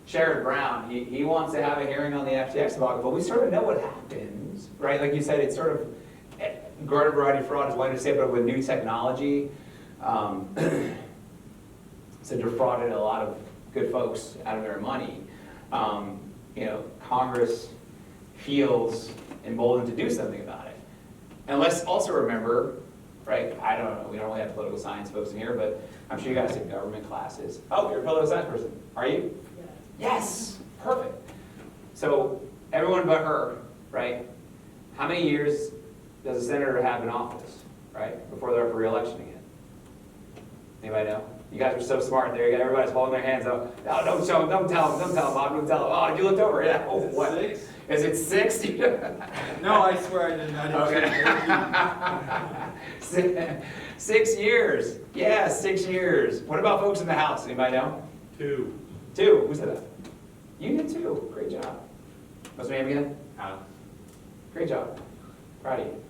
Sherrod Brown, he wants to have a hearing on the FTX debacle, but we sort of know what happens, right? Like you said, it's sort of garden variety fraud is one to say, but with new technology, it's defrauded a lot of good folks out of their money. Congress feels emboldened to do something about it. And let's also remember, right, I don't know, we don't really have political science folks in here, but I'm sure you guys take government classes. Oh, you're a political science person, are you? Yes, perfect. So everyone but her, right? How many years does a senator have in office, right, before they're up for re-election again? Anybody know? You guys are so smart there. Everybody's holding their hands up. No, don't show them. Don't tell them. Don't tell them, Bob. Don't tell them. Oh, you looked over. Yeah. Oh, what? 6? Is it 6? No, I swear I didn't. Okay. 6 years. Yeah, 6 years. What about folks in the House? Anybody know? 2. 2. Who said that? You did too. Great job. What's your name again? Alex. Great job. Proud of you.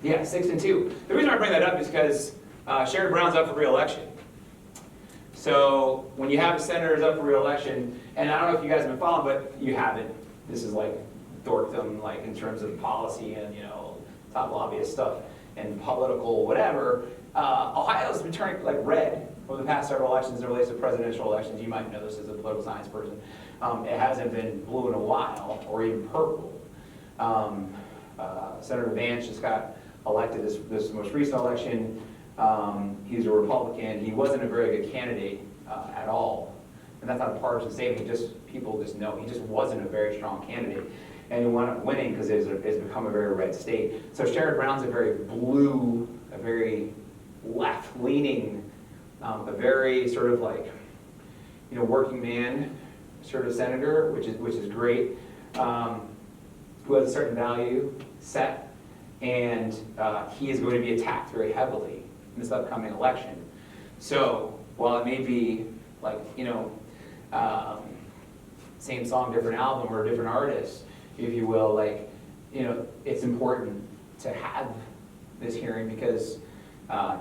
Yeah, 6 and 2. The reason I bring that up is because Sherrod Brown's up for re-election. So when you have senators up for re-election, and I don't know if you guys have been following, but you haven't. This is like dorkdom, like in terms of policy and top lobbyist stuff and political whatever. Ohio's been turning like red over the past several elections as it relates to presidential elections. You might know this as a political science person. It hasn't been blue in a while, or even purple. Senator Vance just got elected this most recent election. He's a Republican. He wasn't a very good candidate at all. And that's not a partisan statement. People just know he just wasn't a very strong candidate. And he wound up winning because it's become a very red state. So Sherrod Brown's a very blue, a very left-leaning, a very sort of like, working man sort of senator, which is great, who has a certain value set, and he is going to be attacked very heavily in this upcoming election. So while it may be like, same song, different album, or a different artist, if you will, like, it's important to have this hearing because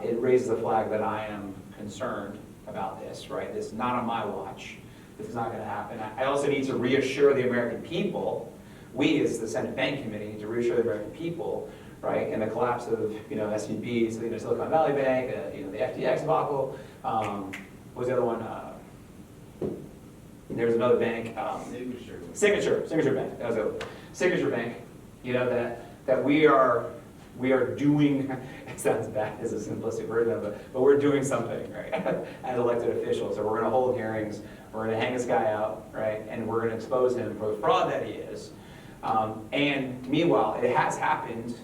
it raises the flag that I am concerned about this, right? This is not on my watch. This is not going to happen. I also need to reassure the American people, we as the Senate Bank Committee need to reassure the American people, right, in the collapse of, SVB, Silicon Valley Bank, the FTX debacle, what was the other one? There's another bank. Signature Bank. That was it. Signature Bank. That we are doing. It sounds bad as a simplistic version of it, but we're doing something, right? As elected officials, so we're going to hold hearings. We're going to hang this guy out, right? And we're going to expose him for the fraud that he is. And meanwhile, it has happened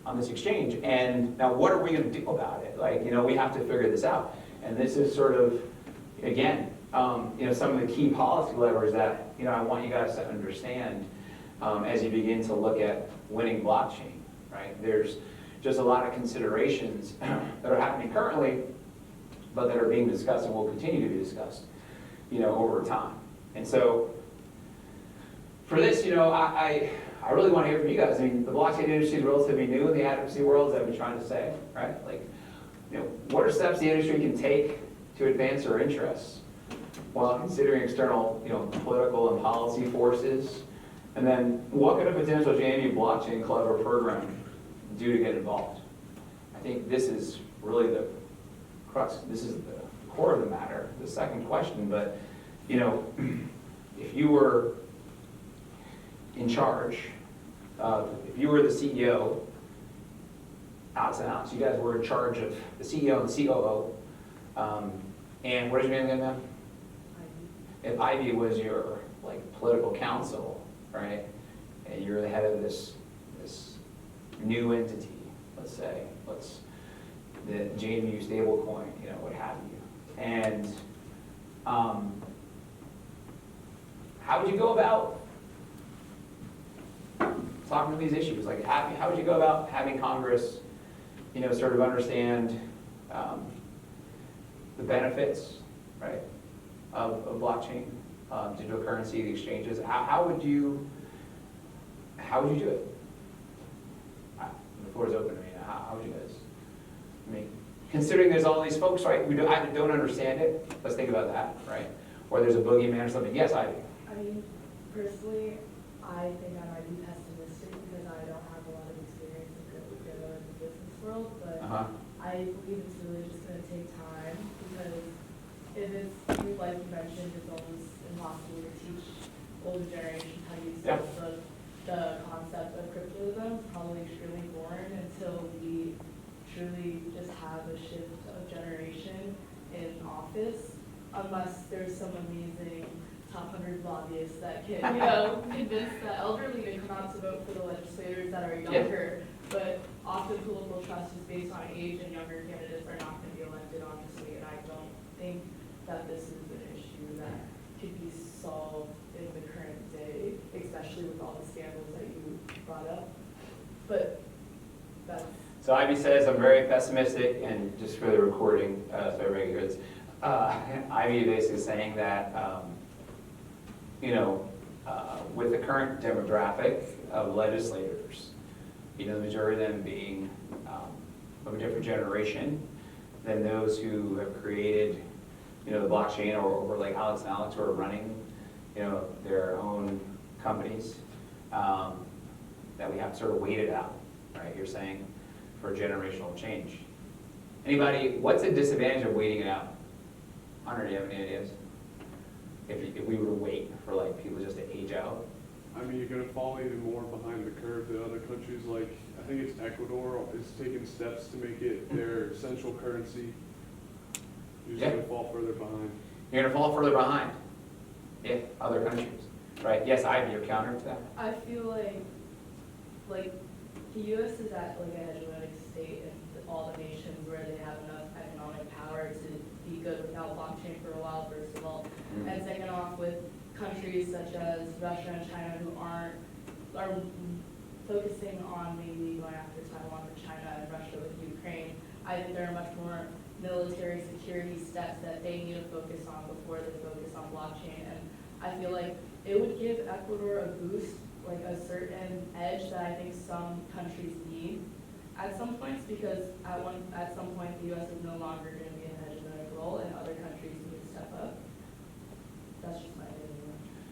on this exchange. And now, what are we going to do about it? Like, we have to figure this out. And this is sort of, again, some of the key policy levers that I want you guys to understand as you begin to look at winning blockchain, right? There's just a lot of considerations that are happening currently, but that are being discussed and will continue to be discussed, over time. And so for this, I really want to hear from you guys. I mean, the blockchain industry is relatively new in the advocacy world, as I've been trying to say, right? Like, what are steps the industry can take to advance their interests while considering external, political and policy forces? And then what could a potential JMU blockchain club or program do to get involved? I think this is really the crux. This is the core of the matter, the second question, but, you know, if you were in charge, if you were the CEO, Alex and Alex, you guys were in charge of the CEO and the COO, and what is your name again, ma'am? If Ivy was your, like, political counsel, right, and you're the head of this new entity, let's say, the JMU stablecoin, you know, what have you, and how would you go about talking to these issues? Like, how would you go about having Congress, you know, sort of understand the benefits, right, of blockchain, digital currency, the exchanges? How would you do it? The floor is open. I mean, how would you guys? I mean, considering there's all these folks, right, who don't understand it. Let's think about that, right? Or there's a boogeyman or something. Yes, Ivy. I mean, personally, I think I might be pessimistic because I don't have a lot of experience in the business world, but I believe it's really just going to take time because if it's, like you mentioned, it's almost impossible to teach older generations how to use the concept of crypto to them. It's probably extremely boring until we truly just have a shift of generation in office, unless there's some amazing top 100 lobbyists that can, you know, convince the elderly to come out to vote for the legislators that are younger. But often political trust is based on age, and younger candidates are not going to be elected, honestly. And I don't think that this is an issue that could be solved in the current day, especially with all the scandals that you brought up. But that's... So Ivy says I'm very pessimistic, and just for the recording, so everybody hears, Ivy basically saying that, you know, with the current demographic of legislators, you know, the majority of them being of a different generation than those who have created, you know, the blockchain, or like Alex and Alex who are running, you know, their own companies, that we have to sort of wait it out, right? You're saying for generational change. Anybody, what's the disadvantage of waiting it out? Hunter, do you have any ideas? If we were to wait for like people just to age out? I mean, you're gonna fall even more behind the curve than other countries. Like, I think it's Ecuador is taking steps to make it their central currency. You're just gonna fall further behind. You're gonna fall further behind if other countries, right? Yes, Ivy, your counter to that? I feel like the U.S. is at like a hegemonic state in all the nations where they have enough economic power to be good without blockchain for a while, first of all. And second off, with countries such as Russia and China who are focusing on maybe going after Taiwan or China and Russia with Ukraine, I think there are much more military security steps that they need to focus on before they focus on blockchain. And I feel like it would give Ecuador a boost, like a certain edge that I think some countries need at some points, because at some point the U.S. is no longer going to be in a hegemonic role and other countries need to step up. That's just my opinion.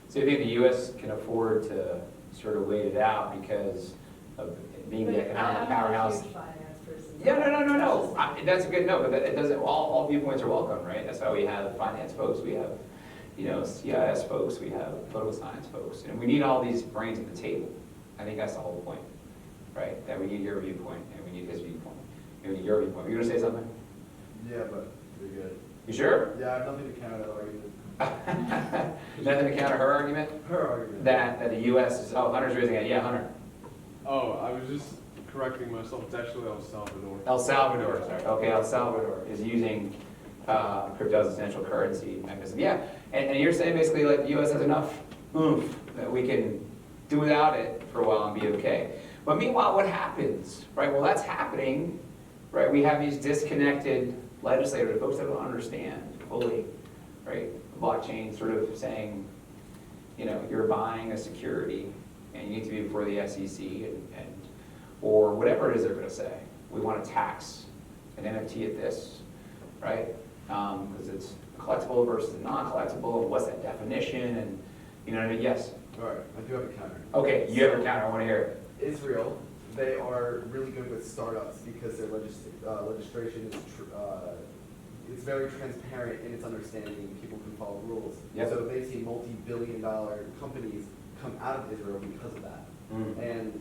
So you think the U.S. can afford to sort of wait it out because of being the economic powerhouse? I'm not a huge finance person. Yeah, no. That's just That's a good note, but it doesn't. All viewpoints are welcome, right? That's why we have finance folks, we have, you know, CIS folks, we have political science folks, and we need all these brains at the table. I think that's the whole point, right? That we need your viewpoint and we need his viewpoint and we need your viewpoint. You're gonna say something? Yeah, but you're good. You sure? Yeah, I have nothing to counter that argument. Nothing to counter her argument? Her argument. That the U.S. is, oh, Hunter's raising it. Yeah, Hunter. Oh, I was just correcting myself. It's actually El Salvador. El Salvador, sorry. Okay, El Salvador is using crypto as a central currency mechanism. Yeah, and you're saying basically like the U.S. has enough oomph that we can do without it for a while and be okay. But meanwhile, what happens, right? Well, that's happening, right? We have these disconnected legislators, folks that don't understand fully, right? Blockchain sort of saying, you know, you're buying a security and you need to be before the SEC and or whatever it is they're going to say. We want to tax an NFT at this, right? Because it's collectible versus non-collectible, and what's that definition, and you know what I mean? Yes? All right, I do have a counter. Okay, you have a counter, I want to hear it. Israel, they are really good with startups because their legislation is it's very transparent in its understanding. People can follow rules. Yep. So they've seen multi-billion-dollar companies come out of Israel because of that. And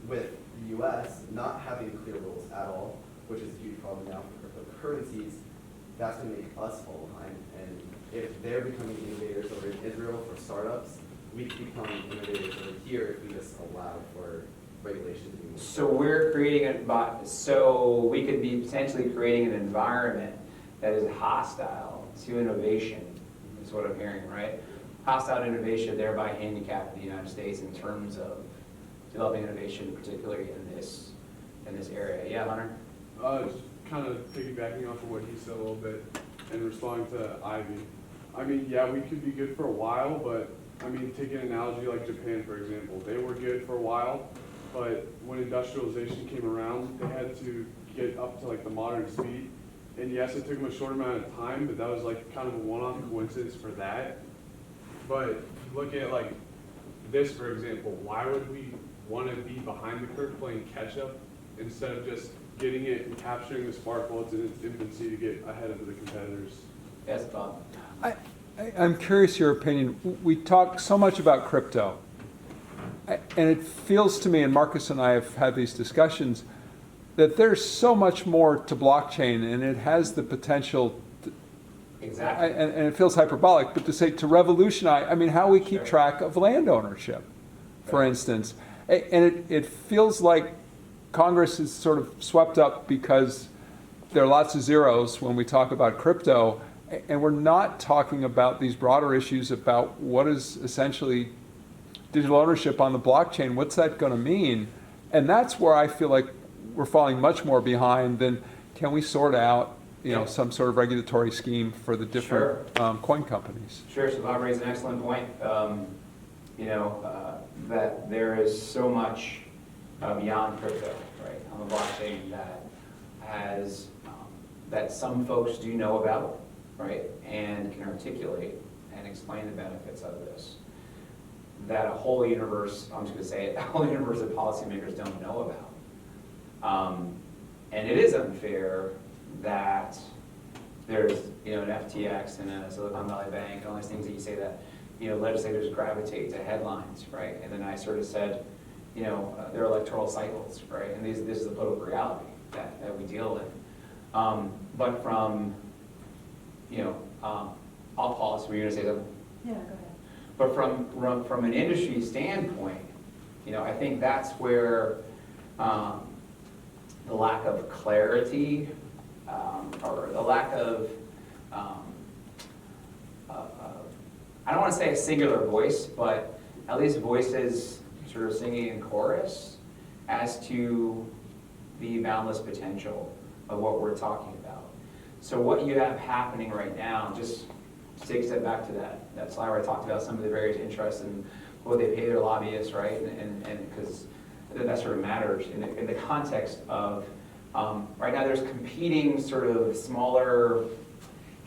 with the U.S. not having clear rules at all, which is a huge problem now for cryptocurrencies, that's going to make us fall behind. And if they're becoming innovators over in Israel for startups, we can become innovators over here if we just allow for regulations to be more. So we're creating so we could be potentially creating an environment that is hostile to innovation, is what I'm hearing, right? Hostile to innovation, thereby handicapping the United States in terms of developing innovation, particularly in this area. Yeah, Hunter? Just kind of piggybacking off of what he said a little bit and responding to Ivy. I mean, yeah, we could be good for a while, but I mean, take an analogy like Japan, for example. They were good for a while, but when industrialization came around, they had to get up to like the modern speed. And yes, it took them a short amount of time, but that was like kind of a one-off coincidence for that. But look at like this, for example. Why would we want to be behind the curve playing catch up instead of just getting it and capturing the spark while it's in its infancy to get ahead of the competitors? Yes, Bob. I'm curious your opinion. We talk so much about crypto, and it feels to me, and Marcus and I have had these discussions, that there's so much more to blockchain, and it has the potential, Exactly. and it feels hyperbolic, but to say to revolutionize, I mean, how we keep track of land ownership, for instance. And it feels like Congress is sort of swept up because there are lots of zeros when we talk about crypto, and we're not talking about these broader issues about what is essentially digital ownership on the blockchain. What's that going to mean? And that's where I feel like we're falling much more behind than can we sort out, some sort of regulatory scheme for the different coin companies. Sure, so Bob raised an excellent point. That there is so much beyond crypto, right, on the blockchain that has, that some folks do know about, right, and can articulate and explain the benefits of this, that a whole universe, I'm just going to say it, a whole universe of policymakers don't know about. And it is unfair that there's, an FTX and a Silicon Valley Bank and all these things that you say that, legislators gravitate to headlines, right? And then I sort of said, there are electoral cycles, right? And this is the political reality that we deal with. But from, all policy, were you going to say something? Yeah, go ahead. But from an industry standpoint, I think that's where the lack of clarity or the lack of, I don't want to say a singular voice, but at least voices sort of singing in chorus as to the boundless potential of what we're talking about. So what you have happening right now, just to take a step back to that slide where I talked about some of the various interests and what they pay their lobbyists, right? And because that sort of matters in the context of, right now there's competing sort of smaller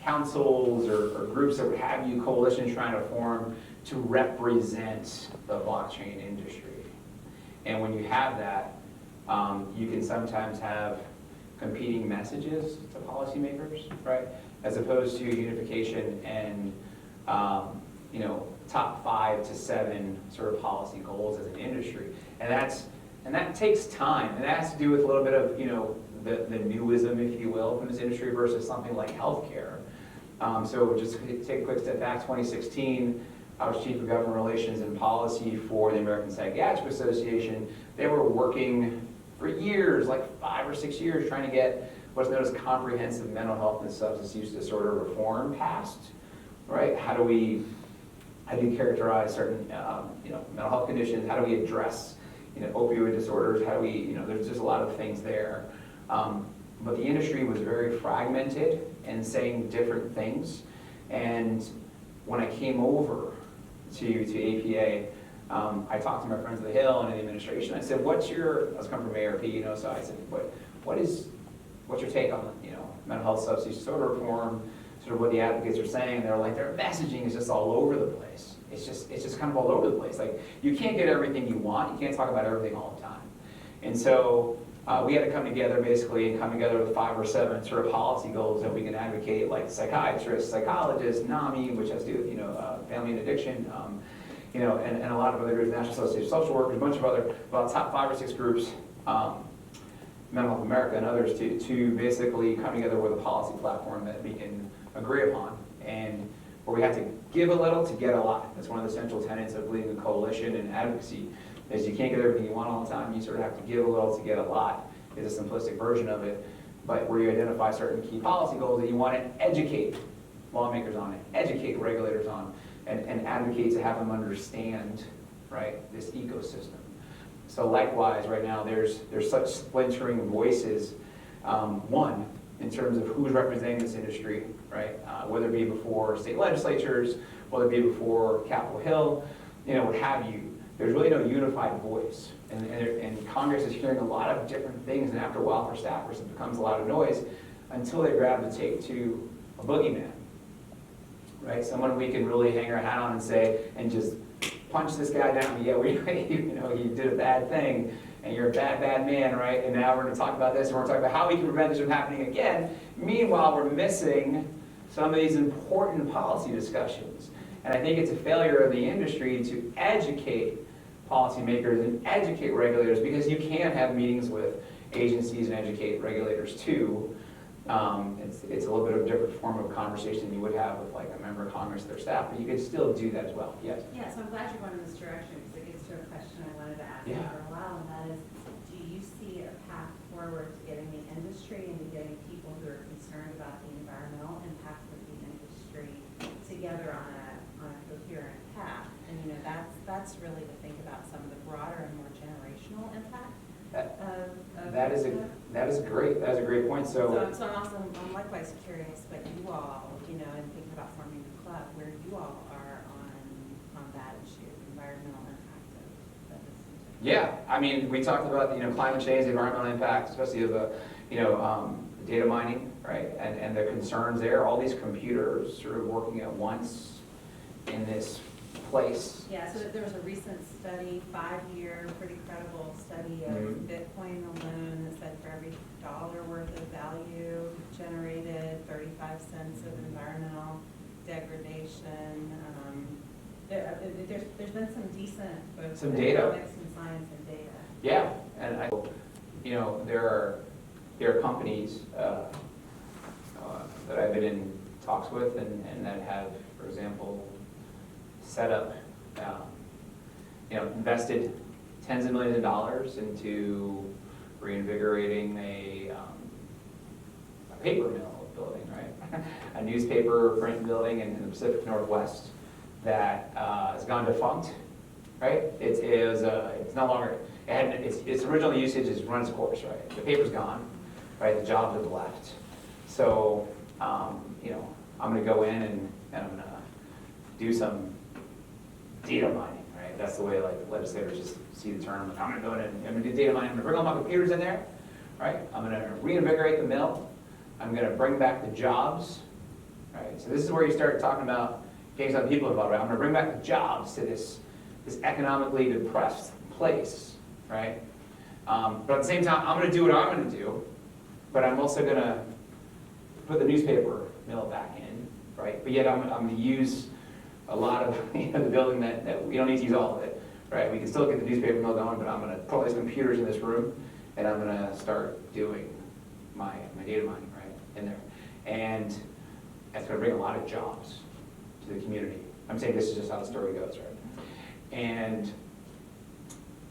councils or groups that would have you, coalitions trying to form to represent the blockchain industry. And when you have that, you can sometimes have competing messages to policymakers, right? As opposed to unification and, top 5 to 7 sort of policy goals as an industry. And that takes time. And that has to do with a little bit of, the newism, if you will, from this industry versus something like healthcare. So just take a quick step back, 2016, I was Chief of Government Relations and Policy for the American Psychiatric Association. They were working for years, like 5 or 6 years, trying to get what's known as comprehensive mental health and substance use disorder reform passed, right? How do you characterize certain, mental health conditions? How do we address, opioid disorders? How do we, there's just a lot of things there. But the industry was very fragmented and saying different things. And when I came over to APA, I talked to my friends at the Hill and in the administration. I said, I was coming from ARP, so I said, what's your take on, mental health substance disorder reform, sort of what the advocates are saying? They're like, their messaging is just all over the place. It's just kind of all over the place. Like, you can't get everything you want. You can't talk about everything all the time. And so we had to come together basically and come together with 5 or 7 sort of policy goals that we can advocate, like psychiatrists, psychologists, NAMI, which has to do with, family and addiction, and a lot of other groups, National Association of Social Workers, a bunch of other, about top 5 or 6 groups, Mental Health America and others, to basically come together with a policy platform that we can agree upon, and where we have to give a little to get a lot. That's one of the central tenets of leading a coalition and advocacy, is you can't get everything you want all the time. You sort of have to give a little to get a lot, is a simplistic version of it, but where you identify certain key policy goals that you want to educate lawmakers on, it, educate regulators on, and advocate to have them understand, right, this ecosystem. So likewise, right now, there's such splintering voices, one, in terms of who's representing this industry, right, whether it be before state legislatures, whether it be before Capitol Hill, what have you. There's really no unified voice, and Congress is hearing a lot of different things, and after a while for staffers it becomes a lot of noise until they grab the tape to a boogeyman, right? Someone we can really hang our hat on and say, and just punch this guy down. Yeah, you did a bad thing, and you're a bad, bad man, right? And now we're going to talk about this, and we're going to talk about how we can prevent this from happening again. Meanwhile, we're missing some of these important policy discussions. And I think it's a failure of the industry to educate policymakers and educate regulators, because you can have meetings with agencies and educate regulators too. It's a little bit of a different form of conversation you would have with like a member of Congress or their staff, but you could still do that as well. Yes? Yeah, so I'm glad you're going in this direction, because it gets to a question I wanted to ask you Yeah. for a while, and that is, do you see a path forward to getting the industry and to getting people who are concerned about the environmental impact of the industry together on a coherent path? And that's really to think about some of the broader and more generational impact of That is a great point. So I'm likewise curious, but you all, and thinking about forming a club, where you all are on that issue, environmental impact of this. Yeah, I mean, we talked about, climate change, the environmental impact, especially of the, data mining, right? And the concerns there, all these computers sort of working at once in this place. Yeah, so there was a recent study, 5-year, pretty credible study of Bitcoin alone that said for every dollar worth of value generated, 35 cents of environmental degradation. There's been some decent both Some data. economics and science and data. Yeah, and there are companies that I've been in talks with and that have, for example, set up, invested tens of millions of dollars into reinvigorating a paper mill building, right? A newspaper print building in the Pacific Northwest that has gone defunct, right? It's no longer, its original usage has run its course, right? The paper's gone, right? The jobs have left. So, I'm gonna go in and I'm gonna do some data mining, right? That's the way like legislators just see the term. I'm gonna go in and I'm gonna do data mining. I'm gonna bring all my computers in there, right? I'm gonna reinvigorate the mill. I'm gonna bring back the jobs, right? So this is where you start talking about getting some people involved, right? I'm gonna bring back the jobs to this economically depressed place, right? But at the same time, I'm gonna do what I'm gonna do, but I'm also gonna put the newspaper mill back in, right? But yet I'm gonna use a lot of the building that we don't need to use all of it, right? We can still get the newspaper mill going, but I'm gonna put all these computers in this room, and I'm gonna start doing my data mining, right, in there. And that's gonna bring a lot of jobs to the community. I'm saying this is just how the story goes, right? And,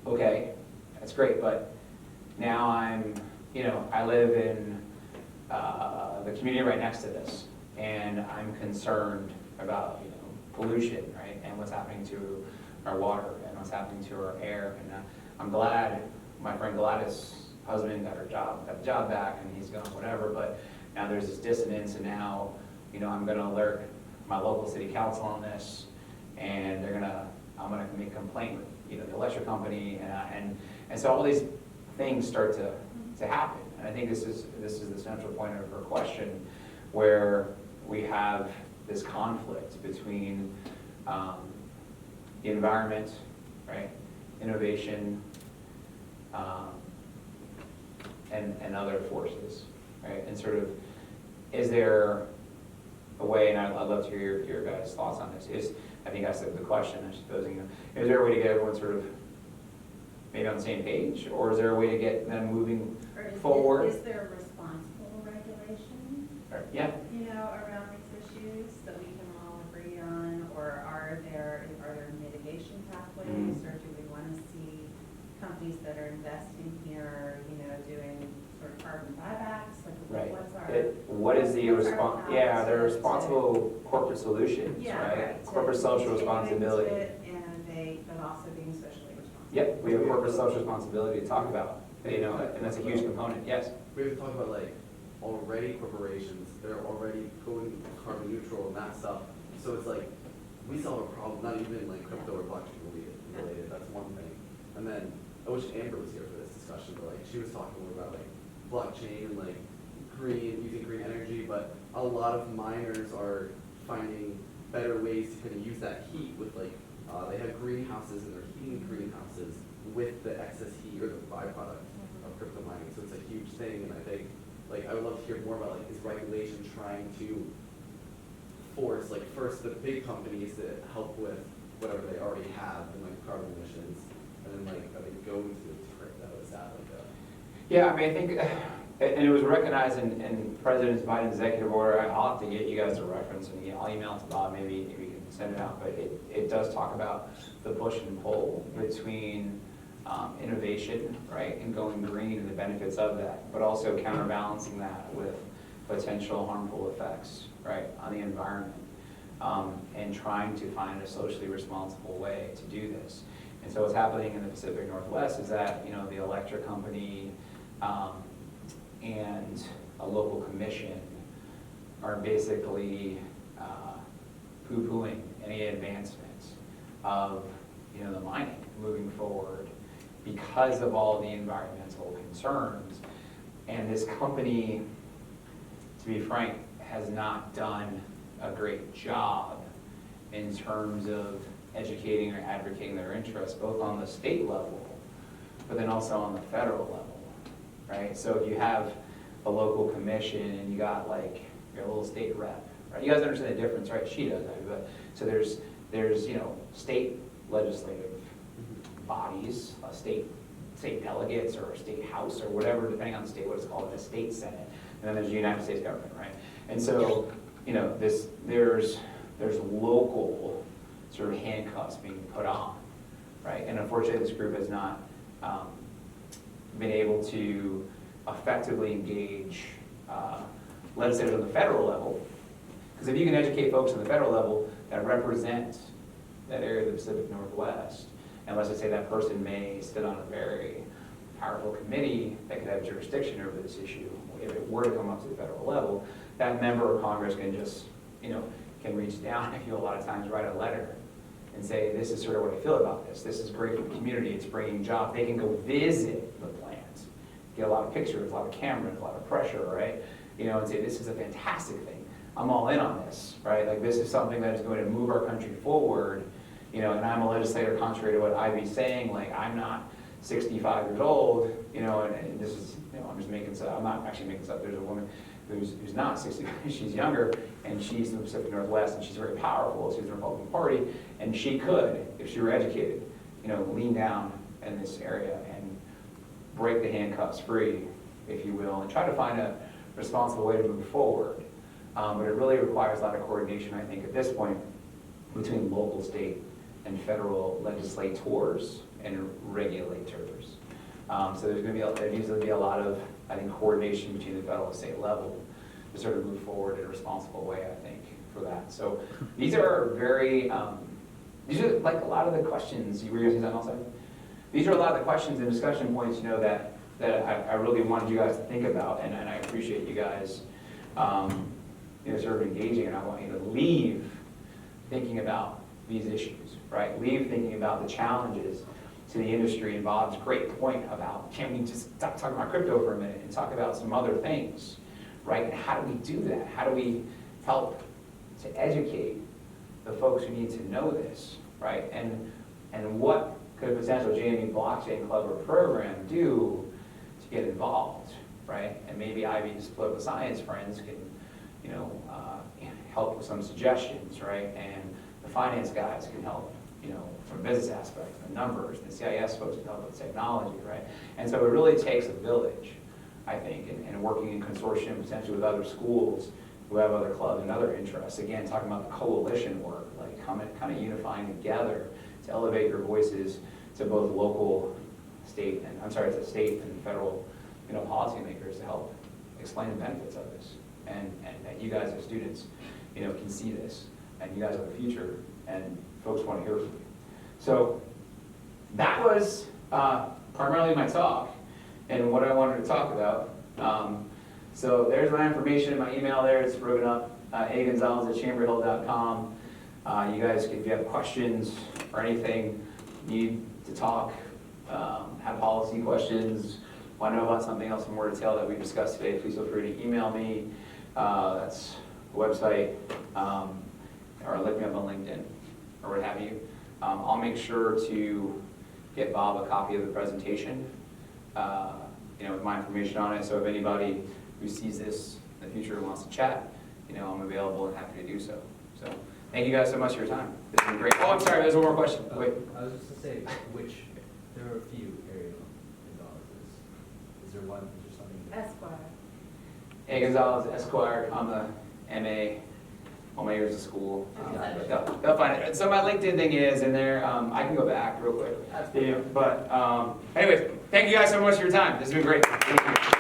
okay, that's great, but now I live in the community right next to this, and I'm concerned about, pollution, right, and what's happening to our water, and what's happening to our air, and I'm glad my friend Gladys' husband got the job back, and he's gone, whatever, but now there's this dissonance, and now, I'm gonna alert my local city council on this, and I'm gonna make a complaint with, the electric company, and so all these things start to happen, and I think this is the central point of her question, where we have this conflict between the environment, right, innovation, and other forces, right? And sort of, is there a way, and I'd love to hear your guys' thoughts on this, I think that's the question, I suppose, is there a way to get everyone sort of maybe on the same page, or is there a way to get them moving Or forward? is there a responsible regulation, Yeah, you know, around these issues that we can all agree on? Or are there mitigation pathways, or do we want to see companies that are investing here, you know, doing sort of carbon buybacks? Like, right. what's our? What is the what's our response? path Yeah, to- they're responsible corporate solutions, Yeah, right? to Corporate social continue responsibility. to innovate, but also being socially responsible. Yep, we have corporate social responsibility to talk about, you know, and that's a huge component, yes. We have to talk about like already corporations, they're already going carbon neutral and that stuff. So it's like, we solve a problem, not even like crypto or blockchain related, that's one thing. And then, I wish Amber was here for this discussion, but like, she was talking more about like blockchain and like using green energy, but a lot of miners are finding better ways to kind of use that heat with like, they have greenhouses and they're heating greenhouses with the excess heat or the byproduct of crypto mining. So it's a huge thing, and I think, like, I would love to hear more about like, is regulation trying to force, like, first the big companies that help with whatever they already have in like carbon emissions, and then like, are they going to crypto? Is that like a? Yeah, I mean, I think, and it was recognized in President Biden's executive order. I'll have to get you guys a reference, and I'll email it to Bob, maybe we can send it out, but it does talk about the push and pull between innovation, right, and going green and the benefits of that, but also counterbalancing that with potential harmful effects, right, on the environment, and trying to find a socially responsible way to do this. And so what's happening in the Pacific Northwest is that, you know, the electric company and a local commission are basically poo-pooing any advancements of, you know, the mining moving forward because of all the environmental concerns. And this company, to be frank, has not done a great job in terms of educating or advocating their interests, both on the state level, but then also on the federal level, right? So if you have a local commission and you got like your little state rep, right? You guys understand the difference, right? She does, but so there's you know, state legislative bodies, state delegates or a state house or whatever, depending on the state, what it's called, the state senate, and then there's the United States government, right? And so, you know, there's local sort of handcuffs being put on, right? And unfortunately, this group has not been able to effectively engage legislators on the federal level. Because if you can educate folks on the federal level that represent that area of the Pacific Northwest, and let's just say that person may sit on a very powerful committee that could have jurisdiction over this issue, if it were to come up to the federal level, that member of Congress can just, you know, can reach down, if you a lot of times write a letter and say, this is sort of what I feel about this. This is great for the community. It's bringing jobs. They can go visit the plant, get a lot of pictures, a lot of cameras, a lot of pressure, right? You know, and say, this is a fantastic thing. I'm all in on this, right? Like, this is something that is going to move our country forward, you know, and I'm a legislator contrary to what Ivy's saying. Like, I'm not 65 years old, you know, and this is, you know, I'm just making stuff, I'm not actually making stuff. There's a woman who's not 65, she's younger, and she's in the Pacific Northwest, and she's very powerful. She's in the Republican Party, and she could, if she were educated, you know, lean down in this area and break the handcuffs free, if you will, and try to find a responsible way to move forward. But it really requires a lot of coordination, I think, at this point, between local, state, and federal legislators and regulators. So there needs to be a lot of, I think, coordination between the federal and state level to sort of move forward in a responsible way, I think, for that. So these are very, these are like a lot of the questions, you were going to say something else? Evan? These are a lot of the questions and discussion points, you know, that I really wanted you guys to think about, and I appreciate you guys, you know, sort of engaging, and I want you to leave thinking about these issues, right? Leave thinking about the challenges to the industry, and Bob's great point about, can we just stop talking about crypto for a minute and talk about some other things, right? And how do we do that? How do we help to educate the folks who need to know this, right? And what could a potential JME blockchain club or program do to get involved, right? And maybe Ivy's political science friends can, you know, help with some suggestions, right? And the finance guys can help, you know, from a business aspect, the numbers, the CIS folks can help with technology, right? And so it really takes a village, I think, and working in consortium potentially with other schools who have other clubs and other interests. Again, talking about the coalition work, like kind of unifying together to elevate your voices to both local, state, and to state and federal, you know, policymakers to help explain the benefits of this, and that you guys as students, you know, can see this, and you guys are the future, and folks want to hear from you. So that was primarily my talk and what I wanted to talk about. So there's my information in my email there. It's broken up, agonzalez@chamberhill.com. You guys, if you have questions or anything, need to talk, have policy questions, want to know about something else in more detail that we discussed today, please feel free to email me. That's the website, or look me up on LinkedIn or what have you. I'll make sure to get Bob a copy of the presentation, you know, with my information on it. So if anybody who sees this in the future wants to chat, you know, I'm available and happy to do so. So thank you guys so much for your time. This has been great. Oh, I'm sorry, there's one more question. Wait. I was just to say, there are a few Ariel Gonzalez's. Is there one, is there something? Esquire. A. Gonzalez, Esquire. I'm a MA, all my years of school. But they'll find it. So my LinkedIn thing is in there. I can go back real quick. Yeah, but anyways, thank you guys so much for your time. This has been great. Thank you.